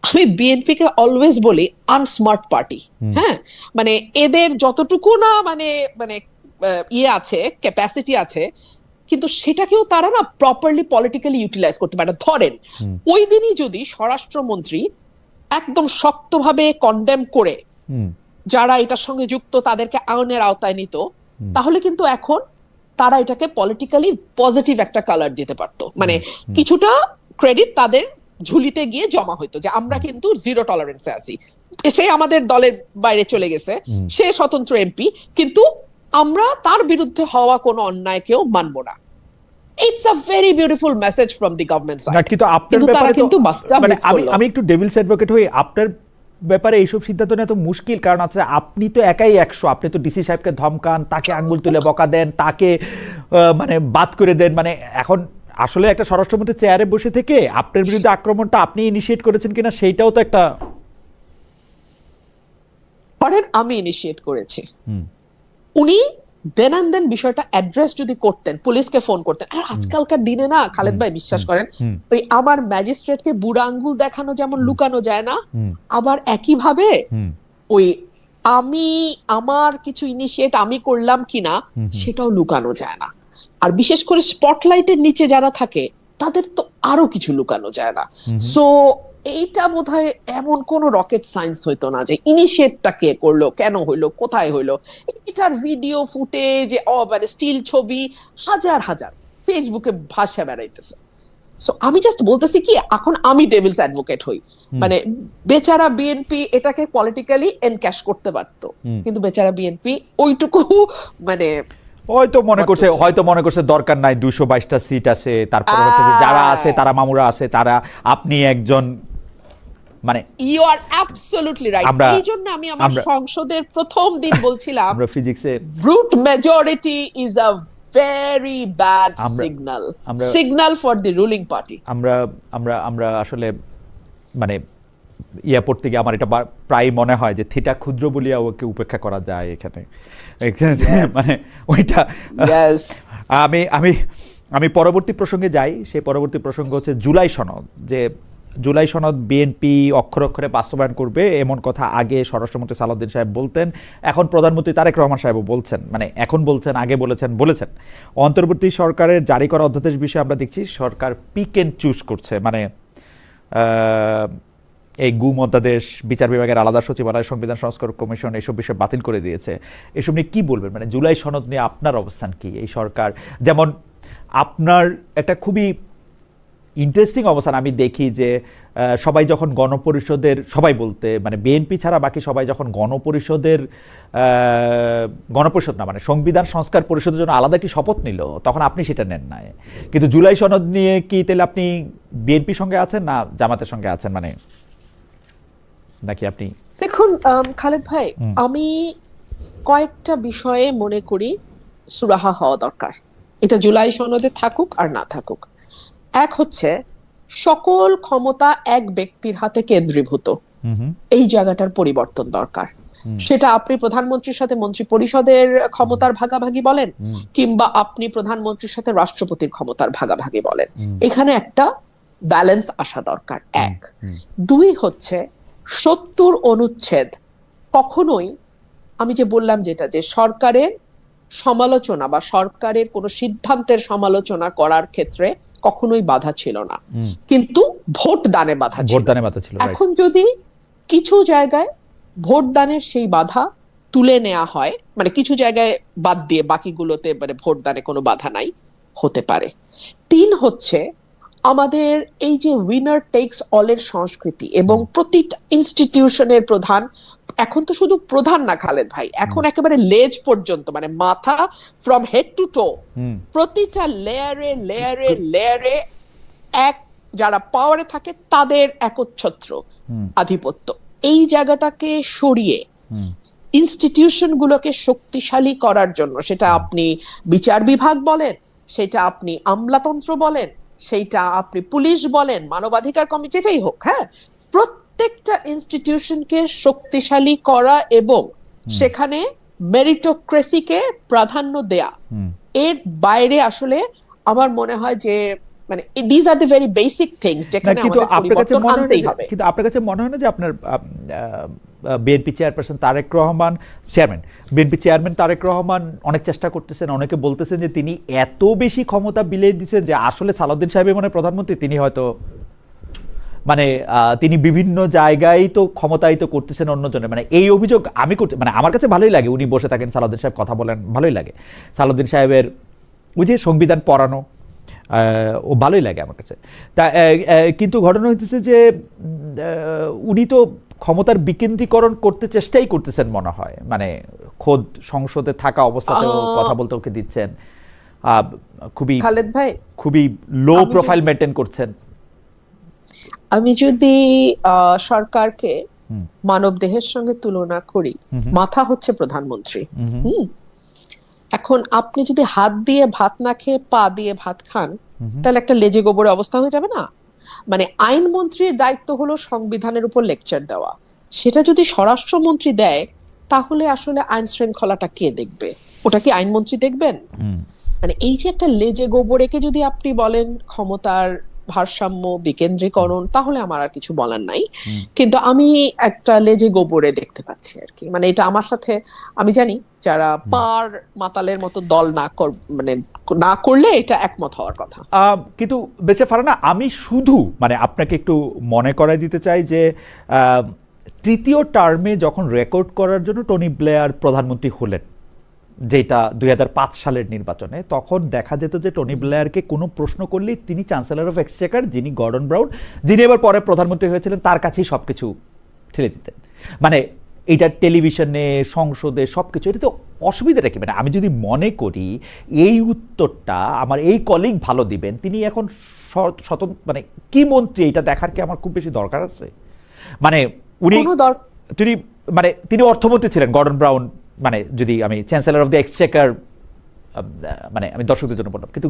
আমি বিএনপি কে অলওয়েজ বলি আনস্মার্ট পার্টি। হ্যাঁ, মানে এদের যতটুকু না মানে মানে ইয়ে আছে, ক্যাপাসিটি আছে, কিন্তু সেটাকেও তারা না প্রপারলি পলিটিক্যালি ইউটিলাইজ করতে পারে। ধরেন ওই দিনই যদি স্বরাষ্ট্রমন্ত্রী একদম শক্তভাবে কন্ডেম করে যারা এটার সঙ্গে যুক্ত তাদেরকে আইনের আওতায় নিত, তাহলে কিন্তু এখন তারা এটাকে পলিটিক্যালি পজিটিভ একটা কালার দিতে পারতো। মানে কিছুটা ক্রেডিট তাদের ঝুলিতে গিয়ে জমা হইতো যে আমরা কিন্তু জিরো টলারেন্সে আছি, সে আমাদের দলের বাইরে চলে গেছে, সে স্বতন্ত্র এমপি, কিন্তু আমরা তার বিরুদ্ধে হওয়া কোনো অন্যায়কেও মানব না। It's a very beautiful message from the government side. কিন্তু তারা কিন্তু আমি একটু ডেভিলস অ্যাডভোকেট হই, আপনার ব্যাপারে এইসব সিদ্ধান্ত নেওয়া তো মুশকিল, কারণ আছে আপনি তো একাই 100, আপনি তো ডিসি সাহেবকে ধমকান, তাকে আঙ্গুল তুলে বকা দেন, তাকে মানে বাদ করে দেন। মানে এখন আসলে একটা স্বরাষ্ট্রমন্ত্রী চেয়ারে বসে থেকে আপনার বিরুদ্ধে আক্রমণটা আপনি ইনিশিয়েট করেছেন কিনা সেইটাও তো একটা। ধরেন আমি ইনিশিয়েট করেছি, হুম, উনি দেন অ্যান্ড দেন বিষয়টা অ্যাড্রেস যদি করতেন, পুলিশকে ফোন করতেন। আর আজকালকার দিনে না খালেদ ভাই বিশ্বাস করেন, হুম, ওই আমার ম্যাজিস্ট্রেটকে বুড়া আঙ্গুল দেখানো যেমন লুকানো যায় না, হুম, আবার একইভাবে হুম, ওই আমি আমার কিছু ইনিশিয়েট আমি করলাম কিনা হুম, হুম, সেটাও লুকানো যায় না। আর বিশেষ করে স্পটলাইটের নিচে যারা থাকে তাদের তো আরো কিছু লুকানো যায় না। হুম, সো এইটা বোধহয় এমন কোন রকেট সায়েন্স হইতো না যে ইনিশিয়েটটা কে করলো, কেন হইলো, কোথায় হইলো। এটার ভিডিও ফুটেজ, মানে স্টিল ছবি হাজার হাজার ফেসবুকে ভাসা বেড়াইতেছে। সো আমি জাস্ট বলতেছি কি, এখন আমি ডেভিলস অ্যাডভোকেট হই, মানে বেচারা বিএনপি এটাকে পলিটিক্যালি এনক্যাশ করতে পারতো, কিন্তু বেচারা বিএনপি ওইটুকু মানে হয়তো মনে করছে দরকার নাই 222টা সিট আসে, তারপরে হচ্ছে যে যারা আসে তারা মামুরা আসে, তারা আপনি একজন মানে ইউ আর অ্যাবসলিউটলি রাইট। এই জন্য আমি আমার সংসদের প্রথম দিন বলছিলাম আমরা ফিজিক্সে brute majority is a very bad signal for the ruling party. আমরা আমরা আমরা আসলে মানে ইয়া পড়তে গিয়ে আমার এটা প্রায় মনে হয় যে থিটা ক্ষুদ্র বলিয়া ওকে উপেক্ষা করা যায় এখানে মানে ওইটা। আমি আমি আমি পরবর্তী প্রসঙ্গে যাই। সেই পরবর্তী প্রসঙ্গ হচ্ছে জুলাই সনদ। যে জুলাই সনদ বিএনপি অক্ষরে অক্ষরে বাস্তবায়ন করবে এমন কথা আগে স্বরাষ্ট্রমন্ত্রী সালাউদ্দিন সাহেব বলতেন, এখন প্রধানমন্ত্রী তারেক রহমান সাহেবও বলছেন, মানে এখন বলছেন, আগে বলেছেন। অন্তর্বর্তী সরকারের জারি করা অধ্যাদেশ বিষয়ে আমরা দেখছি সরকার পিক এন্ড চুজ করছে, মানে এই গুম অধ্যাদেশ, বিচার বিভাগের আলাদা সচিবালয়, সংবিধান সংস্কার কমিশন এসব বিষয় বাতিল করে দিয়েছে। এসব নিয়ে কি বলবেন? মানে জুলাই সনদ নিয়ে আপনার অবস্থান কি? এই সরকার যেমন আপনার একটা খুবই ইন্টারেস্টিং অবস্থান আমি দেখি যে সবাই যখন গণপরিষদের, সবাই বলতে মানে বিএনপি ছাড়া বাকি সবাই যখন গণপরিষদ না মানে সংবিধান সংস্কার পরিষদের জন্য আলাদা একটি শপথ নিল, তখন আপনি সেটা নেন নাই। কিন্তু জুলাই সনদ নিয়ে কি তাহলে আপনি বিএনপির সঙ্গে আছেন না জামাতের সঙ্গে আছেন, মানে নাকি আপনি? দেখুন খালেদ ভাই, আমি কয়েকটা বিষয়ে মনে করি সুরাহা হওয়া দরকার, এটা জুলাই সনদে থাকুক আর না থাকুক। এক হচ্ছে সকল ক্ষমতা এক ব্যক্তির হাতে কেন্দ্রীভূত, এই জায়গাটার পরিবর্তন দরকার। সেটা আপনি প্রধানমন্ত্রীর সাথে মন্ত্রী পরিষদের ক্ষমতার ভাগাভাগি বলেন, কিংবা আপনি প্রধানমন্ত্রীর সাথে রাষ্ট্রপতির ক্ষমতার ভাগাভাগি বলেন, এখানে একটা ব্যালেন্স আসা দরকার। এক। দুই হচ্ছে 70 অনুচ্ছেদ কখনোই, আমি যে বললাম যেটা, যে সরকারের সমালোচনা বা সরকারের কোন সিদ্ধান্তের সমালোচনা করার ক্ষেত্রে কখনোই বাধা ছিল না, কিন্তু ভোট দানে বাধা ছিল। এখন যদি কিছু জায়গায় ভোট দানের সেই বাধা তুলে নেওয়া হয়, মানে কিছু জায়গায় বাদ দিয়ে বাকিগুলোতে মানে ভোট দানে কোনো বাধা নাই, হতে পারে। তিন হচ্ছে আমাদের এই যে উইনার টেকস অলের সংস্কৃতি, এবং প্রতিটা ইনস্টিটিউশনের প্রধান, এখন তো শুধু প্রধান না খালেদ ভাই, এখন একেবারে লেজ পর্যন্ত, মানে মাথা ফ্রম হেড টু টো, প্রতিটা লেয়ারে লেয়ারে লেয়ারে এক যারা পাওয়ারে থাকে তাদের একচ্ছত্র আধিপত্য। এই জায়গাটাকে সরিয়ে ইনস্টিটিউশন গুলোকে শক্তিশালী করার জন্য, সেটা আপনি বিচার বিভাগ বলেন, সেটা আপনি আমলাতন্ত্র বলেন, সেটা আপনি পুলিশ বলেন, মানবাধিকার কমিটি, যেটাই হোক, হ্যাঁ, প্রত্যেকটা ইনস্টিটিউশনকে শক্তিশালী করা এবং সেখানে মেরিটোক্রেসিকে প্রাধান্য দেয়া, এর বাইরে আসলে আমার মনে হয় যে মানে these are the very basic things যেখানে আমাদের পরিবর্তন আনতেই হবে। কিন্তু আপনার কাছে মনে হয় না যে আপনার BNP chairperson Tarique Rahman, BNP chairman Tarique Rahman অনেক চেষ্টা করতেছেন, অনেকে বলতেছেন যে তিনি এত বেশি ক্ষমতা বিলিয়ে দিচ্ছেন যে আসলে সালাউদ্দিন সাহেবের মনে প্রধানমন্ত্রী, তিনি হয়তো মানে তিনি বিভিন্ন জায়গায় তো ক্ষমতায়িত করতেছেন অন্যজনের, মানে এই অভিযোগ আমি করতে, মানে আমার কাছে ভালোই লাগে উনি বসে থাকেন, সালাউদ্দিন সাহেব কথা বলেন, ভালোই লাগে। সালাউদ্দিন সাহেবের ওই যে সংবিধান পড়ানো ও ভালোই লাগে আমার কাছে। তা কিন্তু ঘটনা হইতেছে যে উনি তো ক্ষমতার বিকেন্দ্রীকরণ করতে চেষ্টাই করতেছেন মনে হয়, মানে খোদ সংসদে থাকা অবস্থাতেও কথা বলতে ওকে দিচ্ছেন, খুবই খালেদ ভাই খুবই লো প্রোফাইল মেনটেন করছেন। আমি যদি সরকারকে মানব দেহের সঙ্গে তুলনা করি, মাথা হচ্ছে প্রধানমন্ত্রী। এখন আপনি যদি হাত দিয়ে ভাত না খেয়ে পা দিয়ে ভাত খান, তাহলে একটা লেজে গোবরে অবস্থা হয়ে যাবে না? মানে আইনমন্ত্রীর দায়িত্ব হলো সংবিধানের উপর লেকচার দেওয়া, সেটা যদি স্বরাষ্ট্রমন্ত্রী দেয় তাহলে আসলে আইন শৃঙ্খলাটা কে দেখবে? ওটা কি আইনমন্ত্রী দেখবেন? মানে এই যে একটা লেজে গোবরেকে যদি আপনি বলেন ক্ষমতার ভারসাম্য বিকেন্দ্রীকরণ, তাহলে আমার আর কিছু বলার নাই। কিন্তু আমি একটা লেজে গোবরে দেখতে পাচ্ছি আর কি। মানে এটা আমার সাথে, আমি জানি যারা পার মাতালের মতো দল মানে না করলে এটা একমত হওয়ার কথা। কিন্তু বেঁচে ফারানা, আমি শুধু মানে আপনাকে একটু মনে করাই দিতে চাই যে তৃতীয় টার্মে যখন রেকর্ড করার জন্য টনি ব্লেয়ার প্রধানমন্ত্রী হলেন, যেটা 2005 সালের নির্বাচনে, তখন দেখা যেত যে টনি ব্লেয়ারকে কোনো প্রশ্ন করলেই তিনি চ্যান্সেলর অফ এক্সচেকার, যিনি গর্ডন ব্রাউন, যিনি এবার পরে প্রধানমন্ত্রী হয়েছিলেন, তার কাছেই সবকিছু ঠেলে দিতেন। মানে এটা টেলিভিশনে, সংসদে, সবকিছু। এটা তো অসুবিধাটা কি? মানে আমি যদি মনে করি এই উত্তরটা আমার এই কলিগ ভালো দিবেন, তিনি এখন স্বতন্ত্র মানে কি মন্ত্রী, এটা দেখার কি আমার খুব বেশি দরকার আছে? মানে তিনি অর্থমন্ত্রী ছিলেন গর্ডন ব্রাউন, মানে যদি আমি চ্যান্সেলর অফ দ্য এক্সচেকার, মানে আমি দর্শকদের জন্য বললাম, কিন্তু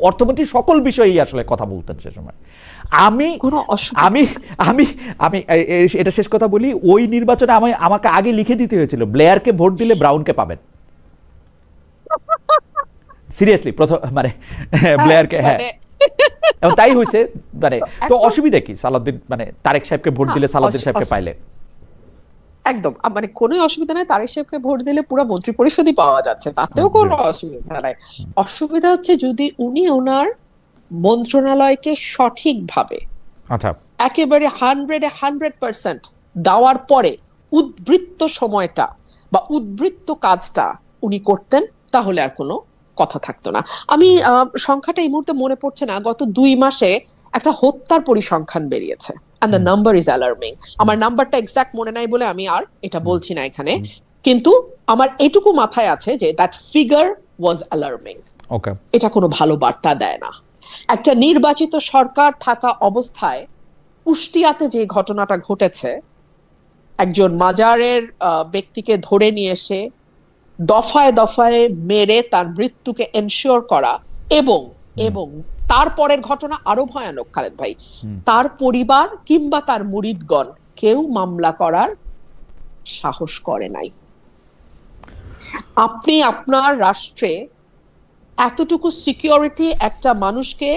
অর্থমন্ত্রী সকল বিষয়েই আসলে কথা বলতেন সে সময়। আমি আমি আমি আমি এটা শেষ কথা বলি, ওই নির্বাচনে আমাকে আগে লিখে দিতে হয়েছিল ব্লেয়ারকে ভোট দিলে ব্রাউনকে পাবেন। সিরিয়াসলি, প্রথম মানে ব্লেয়ারকে, হ্যাঁ, এবং তাই হয়েছে। মানে তো অসুবিধা কি সালাউদ্দিন, মানে তারেক সাহেবকে ভোট দিলে সালাউদ্দিন সাহেবকে পাইলে? একদম, মানে কোনো অসুবিধা নাই। তারেক সাহেবকে ভোট দিলে পুরো মন্ত্রী পরিষদই পাওয়া যাচ্ছে, তাতেও কোনো অসুবিধা নাই। অসুবিধা হচ্ছে যদি উনি ওনার মন্ত্রণালয়কে সঠিকভাবে, আচ্ছা, একেবারে 100% দেওয়ার পরে উদ্বৃত্ত সময়টা বা উদ্বৃত্ত কাজটা উনি করতেন, তাহলে আর কোনো কথা থাকতো না। আমি সংখ্যাটা এই মুহূর্তে মনে পড়ছে না, গত 2 মাসে একটা হত্যার পরিসংখ্যান বেরিয়েছে, and the number is alarming. আমার নাম্বারটা এক্সাক্ট মনে নাই বলে আমি আর এটা বলছি না এখানে, কিন্তু আমার এটুকু মাথায় আছে যে that figure was alarming. ওকে, এটা কোনো ভালো বার্তা দেয় না। একটা নির্বাচিত সরকার থাকা অবস্থায় কুষ্টিয়াতে যে ঘটনাটা ঘটেছে, একজন মাজারের ব্যক্তিকে ধরে নিয়ে এসে দফায় দফায় মেরে তার মৃত্যুকে এনশিওর করা, এবং এবং তারপরের ঘটনা আরো ভয়ানক খালেদ ভাই, তার পরিবার কিংবা তার মুরিদগণ কেউ মামলা করার সাহস করে নাই। আপনি আপনার রাষ্ট্রে এতটুকু সিকিউরিটি একটা মানুষকে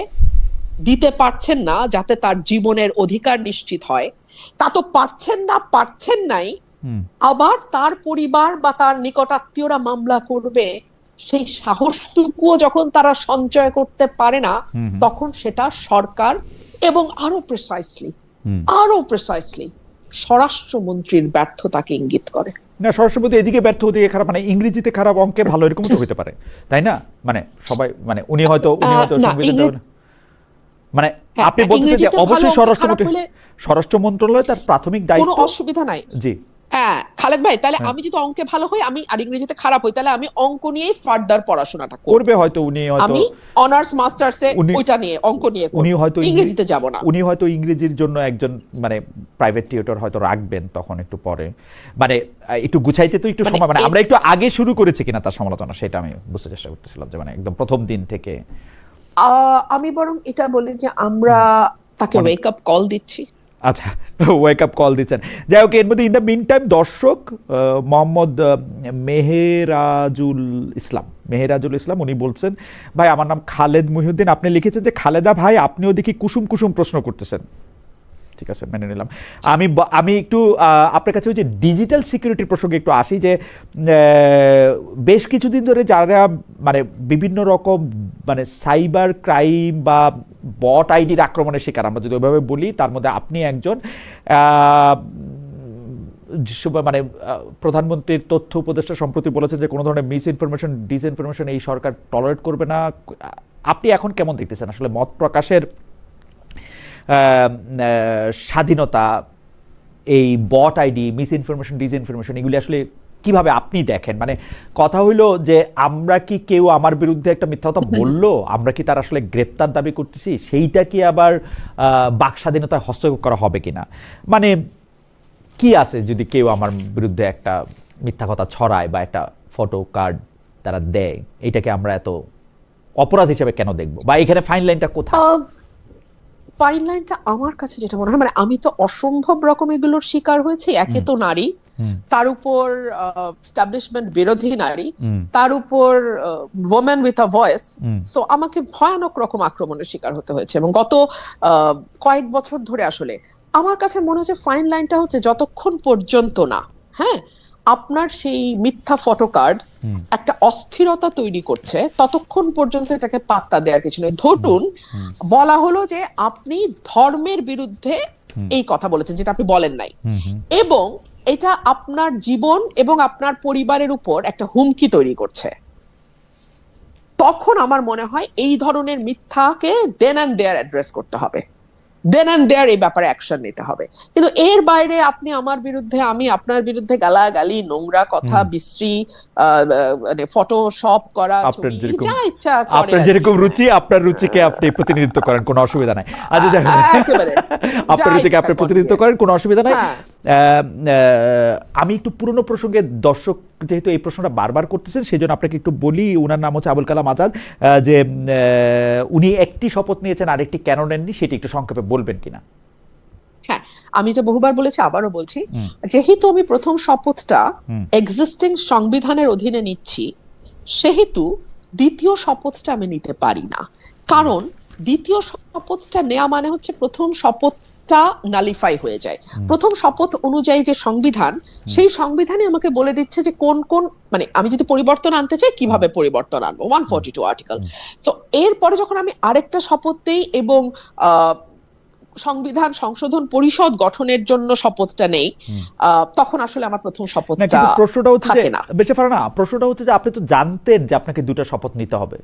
দিতে পারছেন না যাতে তার জীবনের অধিকার নিশ্চিত হয়, তা তো পারছেন নাই, আবার তার পরিবার বা তার নিকটাত্মীয়রা মামলা করবে, সেই সাহসটুকুও যখন তারা সঞ্চয় করতে পারে না, তখন সেটা সরকার এবং আরো প্রিসাইসলি স্বরাষ্ট্রমন্ত্রীর ব্যর্থতাকে ইঙ্গিত করে। না, স্বরাষ্ট্রমন্ত্রী এদিকে ব্যর্থ, ওদিকে খারাপ, মানে ইংরেজিতে খারাপ, অঙ্কে ভালো, এরকম তো হতে পারে, তাই না? মানে সবাই, মানে উনি হয়তো মানে আপনি বলতেছেন যে অবশ্যই স্বরাষ্ট্র মন্ত্রণালয় তার প্রাথমিক দায়িত্ব, কোনো অসুবিধা নাই। জি হ্যাঁ খালেদ ভাই, তাহলে আমি যদি অঙ্কে ভালো হই, আমি আর ইংরেজিতে খারাপ হই, তাহলে আমি অঙ্ক নিয়েই ফার্দার পড়াশোনাটা করবে হয়তো উনি, আমি অনার্স মাস্টার্সে ওইটা নিয়ে, অঙ্ক নিয়ে উনি হয়তো ইংরেজিতে যাব না। উনি হয়তো ইংরেজির জন্য একজন মানে প্রাইভেট টিউটর হয়তো রাখবেন তখন একটু পরে, মানে একটু গুছাইতে তো একটু সময়, মানে আমরা একটু আগে শুরু করেছি কিনা তার সমালোচনা, সেটা আমি বুঝতে চেষ্টা করতেছিলাম, যে মানে একদম প্রথম দিন থেকে। আমি বরং এটা বলি যে আমরা তাকে ওয়েক আপ কল দিচ্ছি। আচ্ছা, ওয়েক আপ কল দিচ্ছেন। যাই হোক, এর মধ্যে ইন দ্য মিন টাইম দর্শক মোহাম্মদ মেহেরাজুল ইসলাম উনি বলছেন, ভাই আমার নাম খালেদ মুহিউদ্দিন, আপনি লিখেছেন যে খালেদা ভাই আপনিও দেখি কুসুম কুসুম প্রশ্ন করতেছেন। ঠিক আছে, মেনে নিলাম। আমি একটু আপনার কাছে ওই যে ডিজিটাল সিকিউরিটির প্রসঙ্গে একটু আসি, যে বেশ কিছুদিন ধরে যারা মানে বিভিন্ন রকম মানে সাইবার ক্রাইম বা বট আইডির আক্রমণের শিকার, আমরা যদি ওইভাবে বলি, তার মধ্যে আপনি একজন, মানে প্রধানমন্ত্রীর তথ্য উপদেষ্টা সম্প্রতি বলেছেন যে কোনো ধরনের মিসইনফরমেশন, ডিসইনফরমেশন এই সরকার টলারেট করবে না। আপনি এখন কেমন দেখতেছেন আসলে মত প্রকাশের স্বাধীনতা, এই বট আইডি, মিসইনফরমেশন, ডিসইনফরমেশন, এগুলি আসলে কিভাবে আপনি দেখেন? মানে কথা হইলো যে আমরা কি কেউ আমার বিরুদ্ধে একটা মিথ্যা কথা বললো, আমরা কি তার আসলে গ্রেপ্তার দাবি করতেছি, সেইটা কি আবার বাক স্বাধীনতায় হস্তক্ষেপ করা হবে কিনা? মানে কি আছে যদি কেউ আমার বিরুদ্ধে একটা মিথ্যা কথা ছড়ায় বা একটা ফটো কার্ড তারা দেয়, এটাকে আমরা এত অপরাধ হিসেবে কেন দেখবো, বা এখানে ফাইন লাইনটা কোথায়? ফাইন লাইনটা আমার কাছে যেটা মনে হয়, মানে আমি তো অসম্ভব রকম এগুলোর শিকার হয়েছি। একে তো নারী, তার উপর এস্টাবলিশমেন্ট বিরোধী নারী, তার উপর women with a voice. So আমাকে ভয়ানক রকম আক্রমণের শিকার হতে হয়েছে, এবং গত কয়েক বছর ধরে আসলে আমার কাছে মনে হচ্ছে ফাইন লাইনটা হচ্ছে যতক্ষণ পর্যন্ত না, হ্যাঁ, আপনার সেই মিথ্যা ফটোকার্ড একটা অস্থিরতা তৈরি করছে, ততক্ষণ পর্যন্ত এটাকে পাত্তা দেওয়ার কিছু নেই। ধরুন বলা হলো যে আপনি ধর্মের বিরুদ্ধে এই কথা বলেছেন, যেটা আপনি বলেন নাই, এবং এটা আপনার জীবন এবং আপনার পরিবারের উপর একটা হুমকি তৈরি করছে, তখন আমার মনে হয় এই ধরনের মিথ্যাকে দেন অ্যান্ড দেয়ার অ্যাড্রেস করতে হবে, দেন অ্যান্ড দেয়ার এই ব্যাপারে অ্যাকশন নিতে হবে। কিন্তু এর বাইরে আপনি আমার বিরুদ্ধে, আমি আপনার বিরুদ্ধে গালাগালি, নোংরা কথা, বিশ্রী মানে ফটোশপ করা ছবি, যা ইচ্ছা করে, আপনার যেরকম রুচি, আপনার রুচিকে আপনি প্রতিনিধিত্ব করেন, কোনো অসুবিধা নাই। একেবারে আপনার রুচিকে আপনি প্রতিনিধিত্ব করেন, কোনো অসুবিধা নাই। আমি একটু পুরনো প্রসঙ্গে, দর্শক যেহেতু এই প্রশ্নটা বারবার করতেছেন, সেই জন্য আপনাকে একটু বলি। উনার নাম হচ্ছে আবুল কালাম আজাদ, যে উনি একটি শপথ নিয়েছেন, আরেকটি কেন নেননি, সেটি একটু সংক্ষেপে বলবেন কিনা? হ্যাঁ, আমি তো বহুবার বলেছি, আবারও বলছি, যেহেতু আমি প্রথম শপথটা এক্সিস্টিং সংবিধানের অধীনে নিচ্ছি, সেহেতু দ্বিতীয় শপথটা আমি নিতে পারি না। কারণ দ্বিতীয় শপথটা নেওয়া মানে হচ্ছে প্রথম শপথটা নালিফাই হয়ে যায়। প্রথম শপথ অনুযায়ী যে সংবিধান, সেই সংবিধানে আমাকে বলে দিচ্ছে যে কোন কোন, মানে আমি যদি পরিবর্তন আনতে চাই কিভাবে পরিবর্তন আনবো, 142 আর্টিকেল। তো এরপরে যখন আমি আরেকটা শপথ নেই এবং সংবিধান সংশোধন পরিষদ গঠনের জন্য শপথটা নেই, তখন আসলে আমার প্রথম শপথটা প্রশ্নটা হচ্ছে থাকে না। বেশি পারে না, প্রশ্নটা হচ্ছে যে আপনি তো জানতেন যে আপনাকে দুটো শপথ নিতে হবে,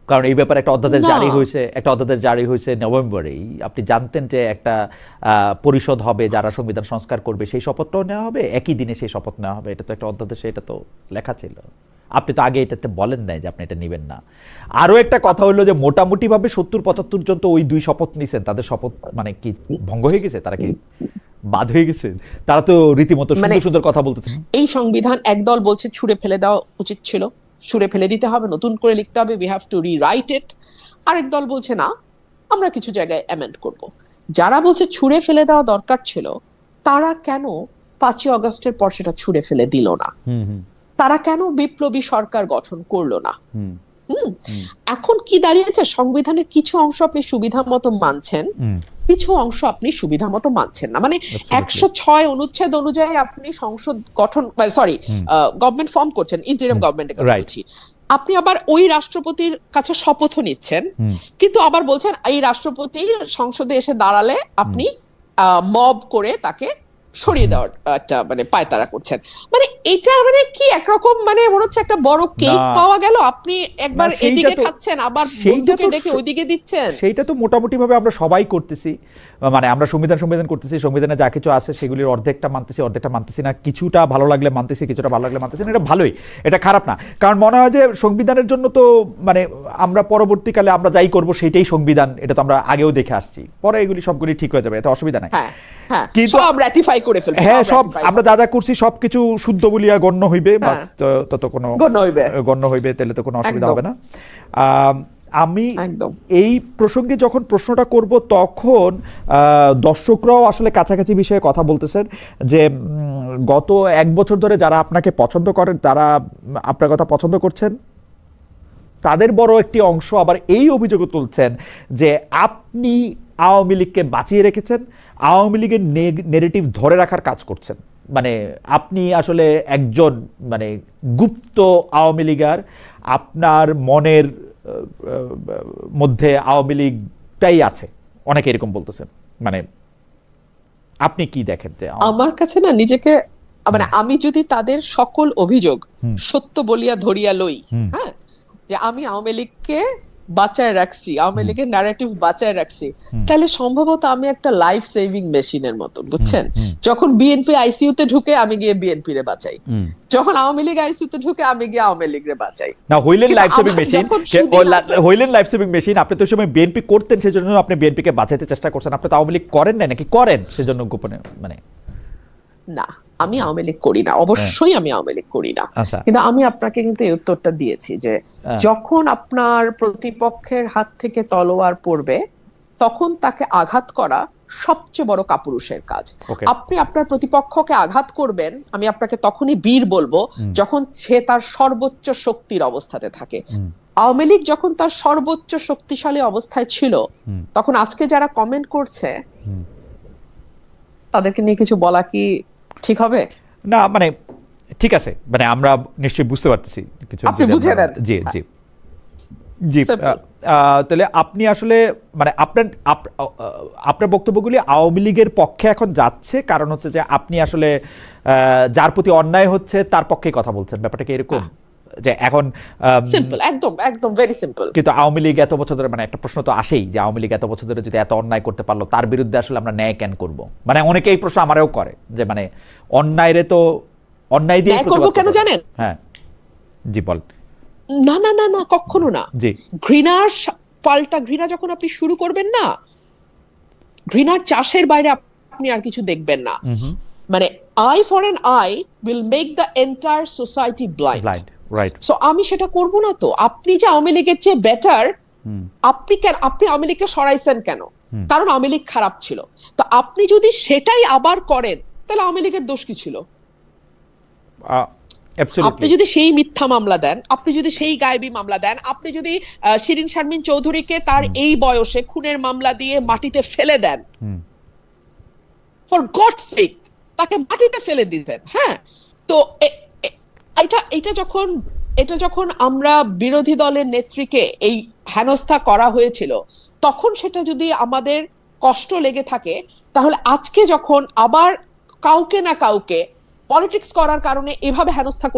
কারণ এই ব্যাপারে একটা অধ্যাদেশ জারি হয়েছে নভেম্বরেই। আপনি জানতেন যে একটা পরিষদ হবে যারা সংবিধান সংস্কার করবে, সেই শপথটাও নেওয়া হবে, একই দিনে সেই শপথ নেওয়া হবে, এটা তো একটা অধ্যাদেশে, এটা তো লেখা ছিল। আপনি তো আগে এটাতে বলেন নাই যে আপনি এটা নেবেন না। আরো একটা কথা হলো যে মোটামুটি ভাবে 70-75 জন তো ওই দুই শপথ নিছেন, তাদের শপথ মানে কি ভঙ্গ হয়ে গেছে, তারা কি বাদ হয়ে গেছে? তারা তো রীতিমতো সুন্দর সুন্দর কথা বলতেছেন। এই সংবিধান একদল বলছে ছুঁড়ে ফেলে দেওয়া উচিত ছিল, ছুঁড়ে ফেলে দিতে হবে, নতুন করে লিখতে হবে, উই হ্যাভ টু রিরাইট ইট। আরেক দল বলছে না, আমরা কিছু জায়গায় অ্যামেন্ড করব। যারা বলছে ছুঁড়ে ফেলে দেওয়া দরকার ছিল, তারা কেন 5ই আগস্টের পর সেটা ছুঁড়ে ফেলে দিল না? তারা কেন বিপ্লবী সরকার গঠন করলো না? এখন কি দাঁড়িয়েছে, সংবিধানের কিছু অংশ আপনি সুবিধা মতো মানছেন, কিছু অংশ আপনি সুবিধা মতো মানছেন না। মানে 106 অনুচ্ছেদ অনুযায়ী আপনি সংসদ গঠন, সরি, গভর্নমেন্ট ফর্ম করছেন, ইন্টারিম গভর্নমেন্টের কথা বলছি, আপনি আবার ওই রাষ্ট্রপতির কাছে শপথ নিচ্ছেন, কিন্তু আবার বলছেন এই রাষ্ট্রপতি সংসদে এসে দাঁড়ালে আপনি মব করে তাকে সরিয়ে দেওয়ার একটা মানে পায়তারা করছেন। মানে এটা মানে কি একরকম, মানে মনে হচ্ছে একটা বড় কেক পাওয়া গেল, আপনি একবার এদিকে খাচ্ছেন, আবার বন্ধুকে ডেকে ওইদিকে দিচ্ছেন। সেইটা তো মোটামুটি ভাবে আমরা সবাই করতেছি, মানে আমরা সংবিধান করতেছি, সংবিধানে যা কিছু আছে সেগুলির অর্ধেকটা মানতেছি না, কিছুটা ভালো লাগলে মানতেছি, কিছুটা ভালো লাগলে মানতেছি না। এটা ভালোই, এটা খারাপ না, কারণ মনে হয় যে সংবিধানের জন্য তো মানে আমরা পরবর্তীকালে আমরা যাই করব সেটাই সংবিধান, এটা তো আমরা আগেও দেখে আসছি, পরে এগুলি সবগুলি ঠিক হয়ে যাবে, এতে অসুবিধা নাই। কিন্তু সব রাটিফাই করে ফেলবে, হ্যাঁ, সব আমরা যা যা করছি সবকিছু শুদ্ধ বলিয়া গণ্য হইবে, তত কোনো গণ্য হইবে, তাহলে তো কোনো অসুবিধা হবে না। আমি এই প্রসঙ্গে যখন প্রশ্নটা করব, তখন দর্শকরাও আসলে কাছাকাছি বিষয়ে কথা বলতেছেন যে গত 1 বছর ধরে যারা আপনাকে পছন্দ করেন, তারা আপনার কথা পছন্দ করছেন, তাদের বড় একটি অংশ আবার এই অভিযোগ তুলছেন যে আপনি আওয়ামী লীগকে বাঁচিয়ে রেখেছেন, আওয়ামী লীগের নেগেটিভ ধরে রাখার কাজ করছেন, মানে আপনি আসলে একজন মানে গুপ্ত আওয়ামী লীগার, আপনার মনের মধ্যে আওয়ামী লীগটাই আছে, অনেকে এরকম বলতেছেন। মানে আপনি কি দেখেন? যে আমার কাছে না নিজেকে, মানে আমি যদি তাদের সকল অভিযোগ সত্য বলিয়া ধরিয়া লই, হ্যাঁ, যে আমি আওয়ামী লীগকে বাঁচায় রাখছি, আওয়ামী লীগের ন্যারেটিভ বাঁচায় রাখছি, তাহলে সম্ভবত আমি একটা লাইফ সেভিং মেশিনের মতন, বুঝছেন? যখন বিএনপি আইসিইউতে ঢুকে আমি গিয়ে বিএনপি রে বাঁচাই, যখন আওয়ামী লীগ আইসিইউতে ঢুকে আমি গিয়ে আওয়ামী লীগ রে বাঁচাই। না, হইলেন লাইফ সেভিং মেশিন, আপনি তো সময় বিএনপি করতেন, সেজন্য আপনি বিএনপি কে বাঁচাইতে চেষ্টা করছেন, আপনি তো আওয়ামী লীগ করেন না নাকি করেন সেজন্য গোপনে? মানে না, আমি আওয়ামী লীগ করি না, অবশ্যই আমি আওয়ামী লীগ করি না, কিন্তু আমি আপনাকে কিন্তু এই উত্তরটা দিয়েছি যে যখন আপনার প্রতিপক্ষের হাত থেকে তলোয়ার পড়বে, তখন তাকে আঘাত করা সবচেয়ে বড় কাপুরুষের কাজ। Okay. আপনি আপনার প্রতিপক্ষকে আঘাত করবেন, আমি আপনাকে তখনই বীর বলবো যখন সে তার সর্বোচ্চ শক্তির অবস্থাতে থাকে। আওয়ামী লীগ যখন তার সর্বোচ্চ শক্তিশালী অবস্থায় ছিল, তখন আজকে যারা কমেন্ট করছে তাদেরকে নিয়ে কিছু বলা কি ঠিক হবে? না মানে ঠিক আছে, মানে আমরা নিশ্চয়ই বুঝতে পারতেছি কিছু, আপনি বুঝে নেন। জি জি জি। তাহলে আপনি আসলে মানে আপনার বক্তব্যগুলি আওয়ামী লীগের পক্ষে এখন যাচ্ছে, কারণ হচ্ছে যে আপনি আসলে যার প্রতি অন্যায় হচ্ছে তার পক্ষে কথা বলছেন, ব্যাপারটা কি এরকম? যে এখন সিম্পল, একদম একদম ভেরি সিম্পল। কিন্তু আওয়ামী লীগ এত বছর ধরে, মানে একটা প্রশ্ন তো আসেই যে আওয়ামী লীগ এত বছর ধরে যদি এত অন্যায় করতে পারলো, তার বিরুদ্ধে আসলে আমরা ন্যায় কেন করব? মানে অনেকে এই প্রশ্ন আমারও করে যে মানে অন্যায়রে তো অন্যায় দিয়ে করব কেন জানেন? হ্যাঁ জি বল। না না না না, কখনো না। জি, ঘৃণার পাল্টা ঘৃণা যখন আপনি শুরু করবেন না, ঘৃণার চাষের বাইরে আপনি আর কিছু দেখবেন না। মানে I for an I will make the entire society blind. Right. So আমি সেটা করব না। তো আপনি যে আওয়ামী লীগের চেয়ে বেটার, আপনি আওয়ামী লীগকে সরাইছেন কেন? কারণ আওয়ামী লীগ খারাপ ছিল। তো আপনি যদি সেটাই আবার করেন, তাহলে আওয়ামী লীগের দোষ কি ছিল? আপনি যদি সেই মিথ্যা মামলা দেন, আপনি যদি সেই গায়েবী মামলা দেন, আপনি যদি শিরিন শারমিন চৌধুরীকে তার এই বয়সে খুনের মামলা দিয়ে মাটিতে ফেলে দেন, ফর গডস সেক তাকে মাটিতে ফেলে দিতেন। হ্যাঁ, তো এটা যখন আমরা বিরোধী দলের নেত্রীকে এই হেনস্থা করা হয়েছিল, তখন সেটা যদি আমাদের কষ্ট লেগে থাকে, তাহলে আজকে যখন আবার কাউকে না কাউকে পলিটিক্স করার কারণে এভাবে হেনস্থা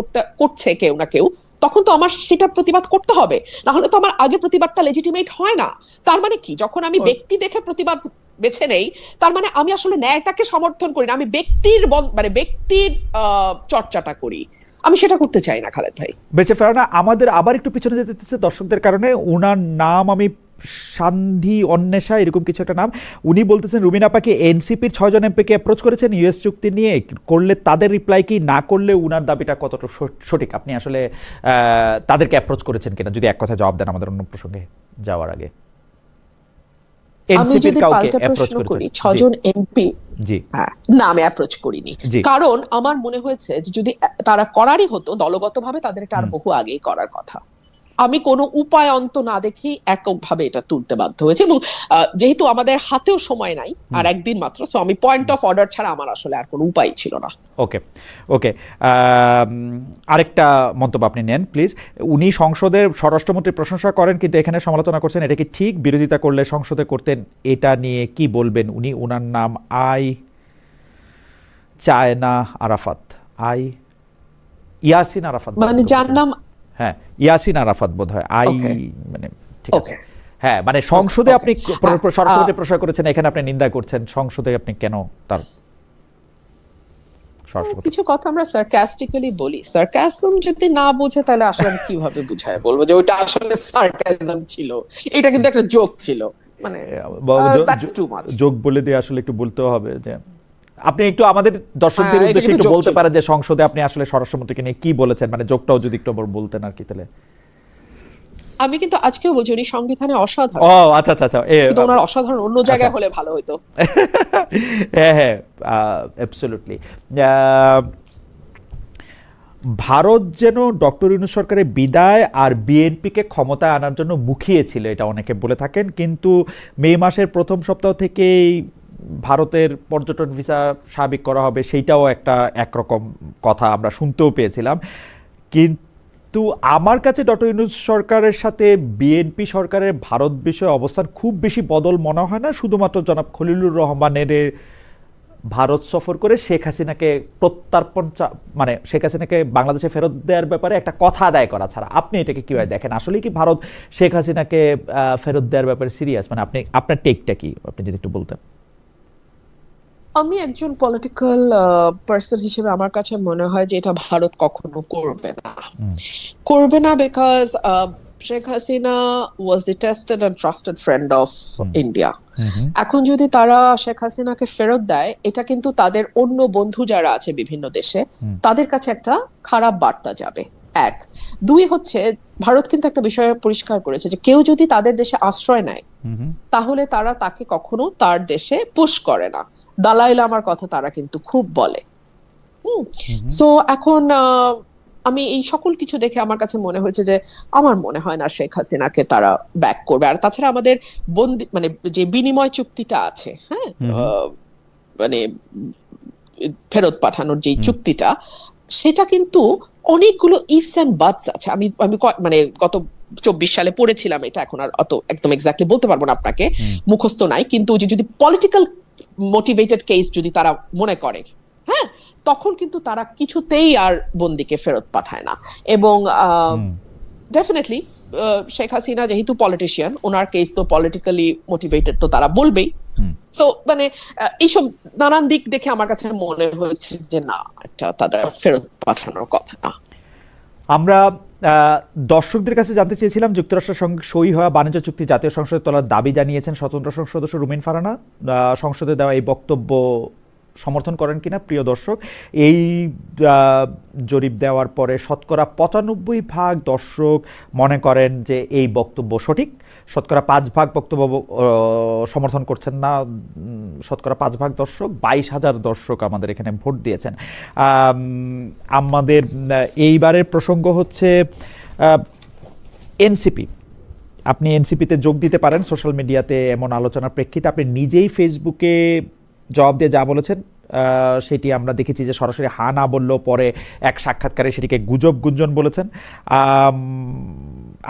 করছে কেউ না কেউ, তখন তো আমার সেটা প্রতিবাদ করতে হবে। না হলে তো আমার আগে প্রতিবাদটা লেজিটিমেট হয় না। তার মানে কি, যখন আমি ব্যক্তি দেখে প্রতিবাদ বেছে নেই, তার মানে আমি আসলে ন্যায়টাকে সমর্থন করি না, আমি ব্যক্তির চর্চাটা করি। আমি সেটা করতে চাই না খালেদ ভাই। বেঁচে ফেরা না, আমাদের আবার একটু পিছনে যেতে দিচ্ছে দর্শকদের কারণে। ওনার নাম আমি সান্ধি অন্বেষা এরকম কিছু একটা নাম। উনি বলতেছেন রুমিন আপাকে এনসিপির 6 জন এমপিকে অ্যাপ্রোচ করেছেন ইউএস চুক্তি নিয়ে, করলে তাদের রিপ্লাই কি, না করলে উনার দাবিটা কতটা সঠিক? আপনি আসলে তাদেরকে অ্যাপ্রোচ করেছেন কিনা, যদি এক কথা জবাব দেন আমাদের অন্য প্রসঙ্গে যাওয়ার আগে। আমি যদি পাল্টা প্রশ্ন করি, 6 জন এমপি, জি না আমি অ্যাপ্রোচ করিনি, কারণ আমার মনে হয়েছে যে যদি তারা করারই হতো দলগতভাবে, তাদের এটা আর বহু আগেই করার কথা। আমি কোনো উপায় অন্ত না দেখি এককভাবে এটা তুলতে বাধ্য হয়েছে, এবং যেহেতু আমাদের হাতেও সময় নাই, আর একদিন মাত্র, সো আমি পয়েন্ট অফ অর্ডার ছাড়া আমার আসলে আর কোনো উপায় ছিল না। ওকে ওকে, আরেকটা মন্তব্য আপনি নেন প্লিজ। উনি সংসদের স্বরাষ্ট্রমন্ত্রীর প্রশংসা করেন, কিন্তু এখানে সমালোচনা করছেন, এটা কি ঠিক? বিরোধিতা করলে সংসদে করতেন, এটা নিয়ে কি বলবেন? উনার নাম চায়না আরাফাত, ইয়াসিন আরাফাত, মানে যার নাম, হ্যাঁ ইয়াসিন আরাফাত বোধ হয়, মানে ঠিক আছে। হ্যাঁ মানে সংসদে আপনি সরাসরি প্রশ্ন করেছেন, এখানে আপনি নিন্দা করছেন, সংসদে আপনি কেন তার? কিছু কথা আমরা সার্কাস্টিক্যালি বলি, সার্কাসম যদি না বুঝে তাহলে আসলে আমি কিভাবে বুঝায় বলবো যে ওটা আসলে সার্কাসম ছিল, এটা কিন্তু একটা জোক ছিল, মানে দ্যাটস টু মাচ। জোক বলে দিয়ে আসলে একটু বলতে হবে যে আপনি একটু আমাদের দর্শকদের উদ্দেশ্যে একটু বলতে পারেন যে সংসদে আপনি আসলে স্বরাষ্ট্রমন্ত্রীকে নিয়ে কি বলেছেন, মানে জোকটাও যদি একটু বলতেন আর কি তাহলে। আমি কিন্তু আজকেও বলছি উনি সংবিধানে অসাধারণ। ও আচ্ছা আচ্ছা আচ্ছা, কিন্তু ওনার অসাধারণ অন্য জায়গায় হলে ভালো হতো। হ্যাঁ হ্যাঁ অ্যাবসলিউটলি। ভারত যেন ডক্টর ইউনূস সরকারের বিদায় আর বিএনপিকে ক্ষমতায় আনার জন্য মুখিয়েছিল, এটা অনেকে বলে থাকেন, কিন্তু মে মাসের প্রথম সপ্তাহ থেকেই ভারতের পর্যটন ভিসা স্বাভাবিক করা হবে, সেইটাও একরকম কথা আমরা শুনতেও পেয়েছিলাম। কিন্তু আমার কাছে ডক্টর ইউনূস সরকারের সাথে বিএনপি সরকারের ভারত বিষয়ে অবস্থান খুব বেশি বদল মনে হয় না। শুধুমাত্র জনাব খলিলুর রহমানের ভারত সফর করে শেখ হাসিনাকে প্রত্যর্পণ, মানে শেখ হাসিনাকে বাংলাদেশে ফেরত দেওয়ার ব্যাপারে একটা কথা আদায় করা ছাড়া আপনি এটাকে কিভাবে দেখেন? আসলে কি ভারত শেখ হাসিনাকে ফেরত দেওয়ার ব্যাপারে সিরিয়াস? মানে আপনার টেকটা কি, আপনি যদি একটু বলতেন। আমি একজন পলিটিক্যাল পার্সন হিসেবে আমার কাছে মনে হয় যে এটা ভারত কখনো করবে না, because Sheikh Hasina was the tested and trusted friend of India. এখন যদি তারা শেখ হাসিনাকে ফেরত দেয়, এটা কিন্তু তাদের অন্য বন্ধু যারা আছে বিভিন্ন দেশে, তাদের কাছে একটা খারাপ বার্তা যাবে। এক। দুই হচ্ছে, ভারত কিন্তু একটা বিষয় পরিষ্কার করেছে যে কেউ যদি তাদের দেশে আশ্রয় নেয় তাহলে তারা তাকে কখনো তার দেশে পুশ করে না। দালাই লামার কথা তারা কিন্তু খুব বলে। সো এখন আমি এই সকল কিছু দেখে আমার কাছে মনে হয়েছে যে আমার মনে হয় না শেখ হাসিনাকে তারা ব্যাক করবে। আর তাছাড়া আমাদের বন্দি মানে যে বিনিময় চুক্তিটা আছে, হ্যাঁ, মানে ফেরত পাঠানোর যে চুক্তিটা, সেটা কিন্তু অনেকগুলো ইফস এন্ড বাটস আছে। আমি আমি মানে গত 24 সালে পড়েছিলাম এটা, এখন আর অত একদম এক্স্যাক্টলি বলতে পারবো না আপনাকে, মুখস্থ নাই। কিন্তু যদি পলিটিক্যাল মোটিভেটেড কেস যদি তারা মনে করে, হ্যাঁ, তখন কিন্তু তারা কিছুতেই আর বন্দিকে ফেরত পাঠায় না। এবং ডেফিনেটলি শেখ হাসিনা যেহেতু পলিটিশিয়ান, ওনার কেস তো পলিটিক্যালি মোটিভেটেড, তো তারা বলবেই। তো মানে এইসব নানান দিক দেখে আমার কাছে মনে হয়েছে যে না, এটা তাদের ফেরত পাঠানোর কথা না। আমরা দর্শকদের কাছে জানতে চেয়েছিলাম, যুক্তরাষ্ট্রের সঙ্গে সই হওয়া বাণিজ্য চুক্তি জাতীয় সংসদে তোলার দাবি জানিয়েছেন স্বতন্ত্র সংসদ সদস্য রুমিন ফারহানা। সংসদে দেওয়া এই বক্তব্য সমর্থন করেন কিনা প্রিয় দর্শক? এই জরিপ দেওয়ার পরে 95% দর্শক মনে করেন যে এই বক্তব্য সঠিক, 5% বক্তব্য সমর্থন করছেন না, 5% দর্শক, 22,000 দর্শক আমাদের এখানে ভোট দিয়েছেন। আমাদের এইবারের প্রসঙ্গ হচ্ছে এনসিপি। আপনি এনসিপিতে যোগ দিতে পারেন সোশ্যাল মিডিয়াতে এমন আলোচনার প্রেক্ষিতে। আপনি নিজেই ফেসবুকে জবাব দিয়ে যা বলেছেন সেটি আমরা দেখেছি যে সরাসরি হা না বললেও পরে এক সাক্ষাৎকারে সেটিকে গুজব গুঞ্জন বলেছেন।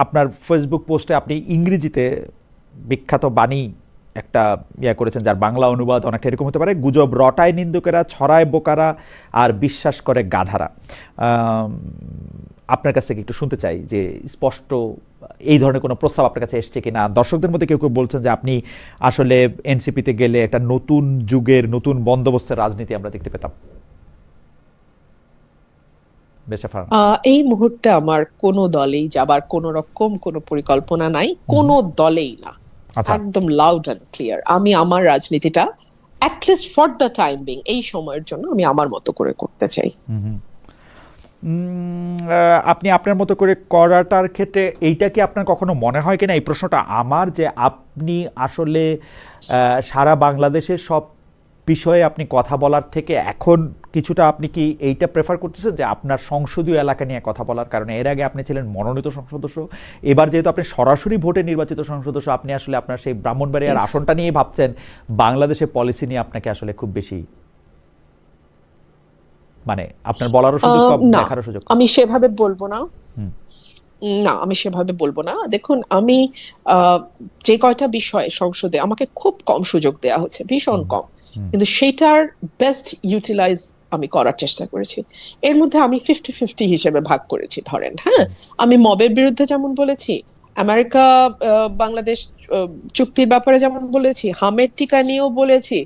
আপনার ফেসবুক পোস্টে আপনি ইংরেজিতে বিখ্যাত বাণী একটা করেছেন, যার বাংলা অনুবাদ অনেকটা এরকম হতে পারে: গুজব রটায় নিন্দুকেরা, ছড়ায় বোকারা, আর বিশ্বাস করে গাধারা। আপনার কাছ থেকে একটু শুনতে চাই যে স্পষ্ট এই ধরনের কোনো প্রস্তাব আপনার কাছে এসছে কিনা। দর্শকদের মধ্যে কেউ কেউ বলছেন যে আপনি আসলে এনসিপিতে গেলে একটা নতুন যুগের নতুন বন্দোবস্তের রাজনীতি আমরা দেখতে পেতাম। এই মুহূর্তে আমার কোনো দলেই যাবার কোনো রকম কোনো পরিকল্পনা নাই, কোনো দলেই না। একদম লাউড এন্ড ক্লিয়ার, আমি আমার রাজনীতিটা at least for the time being, এই সময়ের জন্য আমি আমার মতো করে করতে চাই। আপনি আপনার মতো করে করাটার ক্ষেত্রে এইটা কি আপনার কখনো মনে হয় কিনা, এই প্রশ্নটা আমার, যে আপনি আসলে সারা বাংলাদেশের সব বিষয়ে আপনি কথা বলার থেকে এখন কিছুটা আপনি কি এইটা প্রেফার করতেছেন যে আপনার সংসদীয় এলাকা নিয়ে কথা বলার? কারণে এর আগে আপনি ছিলেন মনোনীত সংসদ সদস্য, এবার যেহেতু আপনি সরাসরি ভোটে নির্বাচিত সংসদ সদস্য, আপনি আসলে আপনার সেই ব্রাহ্মণবাড়িয়ার আসনটা নিয়ে ভাবছেন, বাংলাদেশের পলিসি নিয়ে আপনাকে আসলে খুব বেশি মানে আপনার বলারও সুযোগ কম, দেখারও সুযোগ। আমি সেভাবে বলবো না, না আমি সেভাবে বলবো না। দেখুন, আমি যে কয়টা বিষয় সংসদে আমাকে খুব কম সুযোগ দেওয়া হচ্ছে, ভীষণ কম, কিন্তু সেটার বেস্ট ইউটিলাইজ আমি করার চেষ্টা করেছি। এর মধ্যে আমি 50-50 হিসেবে ভাগ করেছি ধরেন, হ্যাঁ। আমি মবের বিরুদ্ধে যেমন বলেছি, আমেরিকা বাংলাদেশ চুক্তির ব্যাপারে যেমন বলেছি, হামের টিকা নিয়েও বলেছি,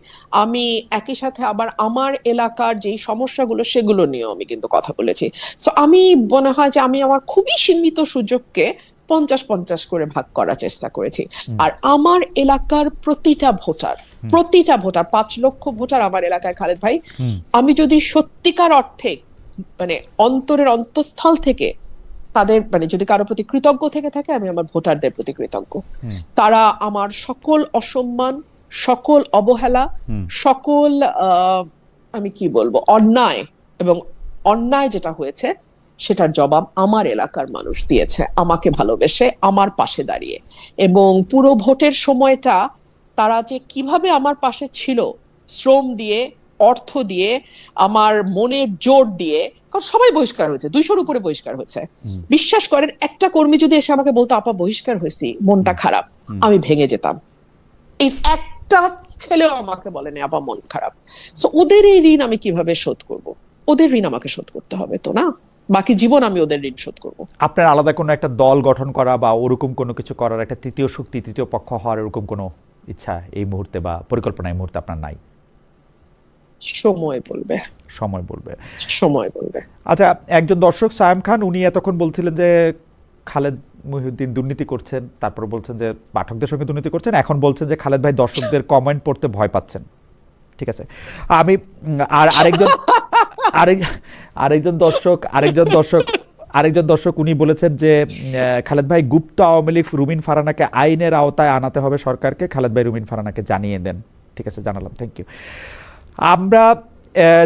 আমি একই সাথে আবার আমার এলাকার যেই সমস্যাগুলো সেগুলো নিয়েও আমি কিন্তু কথা বলেছি। সো আমি মনে হয় যে আমি আমার খুবই সীমিত সুযোগকে 50-50 করে ভাগ করার চেষ্টা করেছি। আর আমার এলাকার প্রতিটা ভোটার 5 লক্ষ ভোটার আমার এলাকায়, খালেদ ভাই, আমি যদি সত্যিকার অর্থে মানে অন্তরের অন্তঃস্থল থেকে তাদের মানে যদি কারো প্রতি কৃতজ্ঞ থেকে থাকে, আমি আমার ভোটারদের প্রতি কৃতজ্ঞ। তারা আমার সকল অসম্মান, সকল অবহেলা, সকল আমি কি বলবো অন্যায়, এবং অন্যায় যেটা হয়েছে সেটার জবাব আমার এলাকার মানুষ দিয়েছে, আমাকে ভালোবেসে, আমার পাশে দাঁড়িয়ে। এবং পুরো ভোটের সময়টা তারা যে কিভাবে আমার পাশে ছিল, শ্রম দিয়ে, অর্থ দিয়ে, আমার মনের জোর দিয়ে, কারণ সবাই বহিষ্কার হয়েছে, 200-র উপরে বহিষ্কার হয়েছে। বিশ্বাস করেন, একটা কর্মী যদি এসে আমাকে বলতো আপা বহিষ্কার হয়েছি, মনটা খারাপ, আমি ভেঙে যেতাম। এই একটা ছেলেও আমাকে বলেনি আপা মন খারাপ। সো ওদের এই ঋণ আমি কিভাবে শোধ করব? ওদের ঋণ আমাকে শোধ করতে হবে তো, না বাকি জীবন আমি ওদের ঋণ শোধ করব। আপনার আলাদা কোনো একটা দল গঠন করা বা ওরকম কোনো কিছু করার, একটা তৃতীয় শক্তি, তৃতীয় পক্ষ হওয়ার এরকম কোনো ইচ্ছা এই মুহূর্তে বা পরিকল্পনা এই মুহূর্তে আপনার নাই? সময় বলবে, সময় বলবে, সময় বলবে। আচ্ছা, একজন দর্শক সায়েম খান, উনি এতক্ষণ বলছিলেন যে খালেদ মহিউদ্দিন দুর্নীতি করছেন, তারপর বলছেন যে পাঠকদের সঙ্গে দুর্নীতি করছেন, এখন বলছেন যে খালেদ ভাই দর্শকদের কমেন্ট পড়তে ভয় পাচ্ছেন। ঠিক আছে, আমি আর আরেকজন আরেকজন দর্শক উনি বলেছেন যে খালেদ ভাই, গুপ্ত আওয়ামী লীগ রুমিন ফারহানাকে আইনের আওতায় আনাতে হবে সরকারকে, খালেদ ভাই রুমিন ফারহানাকে জানিয়ে দেন। ঠিক আছে, জানালাম, থ্যাংক ইউ। আমরা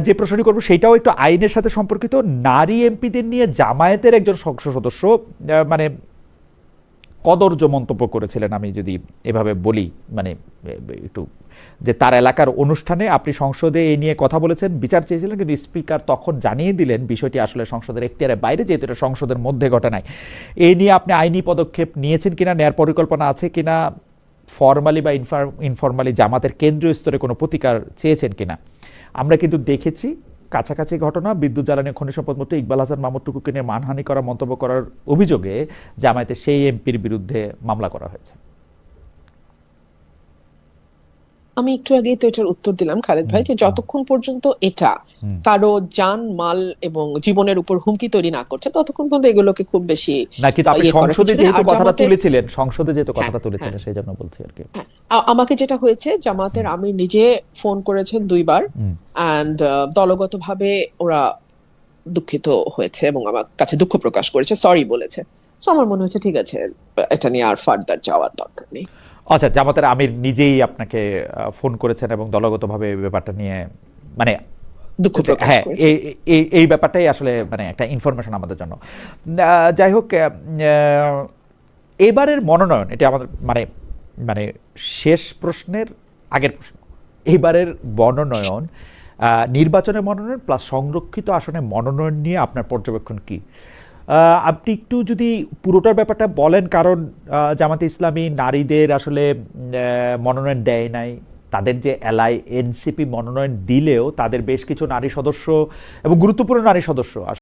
যে প্রশ্নটি করবো সেটাও একটু আইনের সাথে সম্পর্কিত। নারী এমপিদের নিয়ে জামায়াতের একজন সংসদ সদস্য মানে কদর্য মন্তব্য করেছিলেন, আমি যদি এভাবে বলি, মানে একটু, যে তার এলাকার অনুষ্ঠানে আপনি সংসদে এই নিয়ে কথা বলেছেন, বিচার চেয়েছিলেন, কিন্তু স্পিকার তখন জানিয়ে দিলেন বিষয়টি আসলে সংসদের এখতিয়ারের বাইরে, যেহেতু এটা সংসদের মধ্যে ঘটে নাই। এই নিয়ে আপনি আইনি পদক্ষেপ নিয়েছেন কিনা, নেয়ার পরিকল্পনা আছে কিনা, ফর্মালি বা ইনফর্মালি জামাতের কেন্দ্রীয় স্তরে কোনো প্রতিকার চেয়েছেন কিনা? আমরা কিন্তু দেখেছি কাছাকাছি ঘটনা, বিদ্যুৎ জ্বালানি খনিজ সম্পদ মন্ত্রী ইকবাল হাসান মাহমুদ টুকুকে নিয়ে মানহানি করা মন্তব্য করার অভিযোগে জামায়াতে সেই এমপির বিরুদ্ধে মামলা করা হয়েছে। আমি একটু আগেই তো এটার উত্তর দিলাম খালেদ ভাই, যে যতক্ষণ পর্যন্ত এটা কারো জান মাল এবং জীবনের উপর হুমকি তৈরি না করছে ততক্ষণ পর্যন্ত এগুলোকে খুব বেশি না, কিন্তু আপনি সংসদে যেহেতু কথাটা তুলেছিলেন, সংসদে যেহেতু কথাটা হ্যাঁ, তুলেছিলেন, হ্যাঁ। সেই জন্য বলছি আর কি। আমাকে যেটা হয়েছে, জামাতের আমির নিজে ফোন করেছেন 2 বার, অ্যান্ড দলগতভাবে ওরা দুঃখিত হয়েছে এবং আমার কাছে দুঃখ প্রকাশ করেছে, সরি বলেছে। তো আমার মনে হচ্ছে ঠিক আছে, এটা নিয়ে আর ফার্দার যাওয়ার দরকার নেই। আচ্ছা, জামাতের আমির নিজেই আপনাকে ফোন করেছেন এবং দলগতভাবে এই ব্যাপারটা নিয়ে মানে দুঃখ প্রকাশ হ্যাঁ, করেছে। এই ব্যাপারটাই আসলে মানে একটা ইনফরমেশন আমাদের জন্য। যাই হোক, এবারের মনোনয়ন, এটা আমাদের মানে মানে শেষ প্রশ্নের আগের প্রশ্ন, এবারের মনোনয়ন, নির্বাচনের মনোনয়ন প্লাস সংরক্ষিত আসনে মনোনয়ন নিয়ে আপনার পর্যবেক্ষণ কি? আপনি একটু যদি পুরোটার ব্যাপারটা বলেন, কারণ জামাতে ইসলামী নারীদের আসলে মনোনয়ন দেয় নাই, তাদের যে এলআই এনসিপি মনোনয়ন দিলেও তাদের বেশ কিছু নারী সদস্য এবং গুরুত্বপূর্ণ নারী সদস্য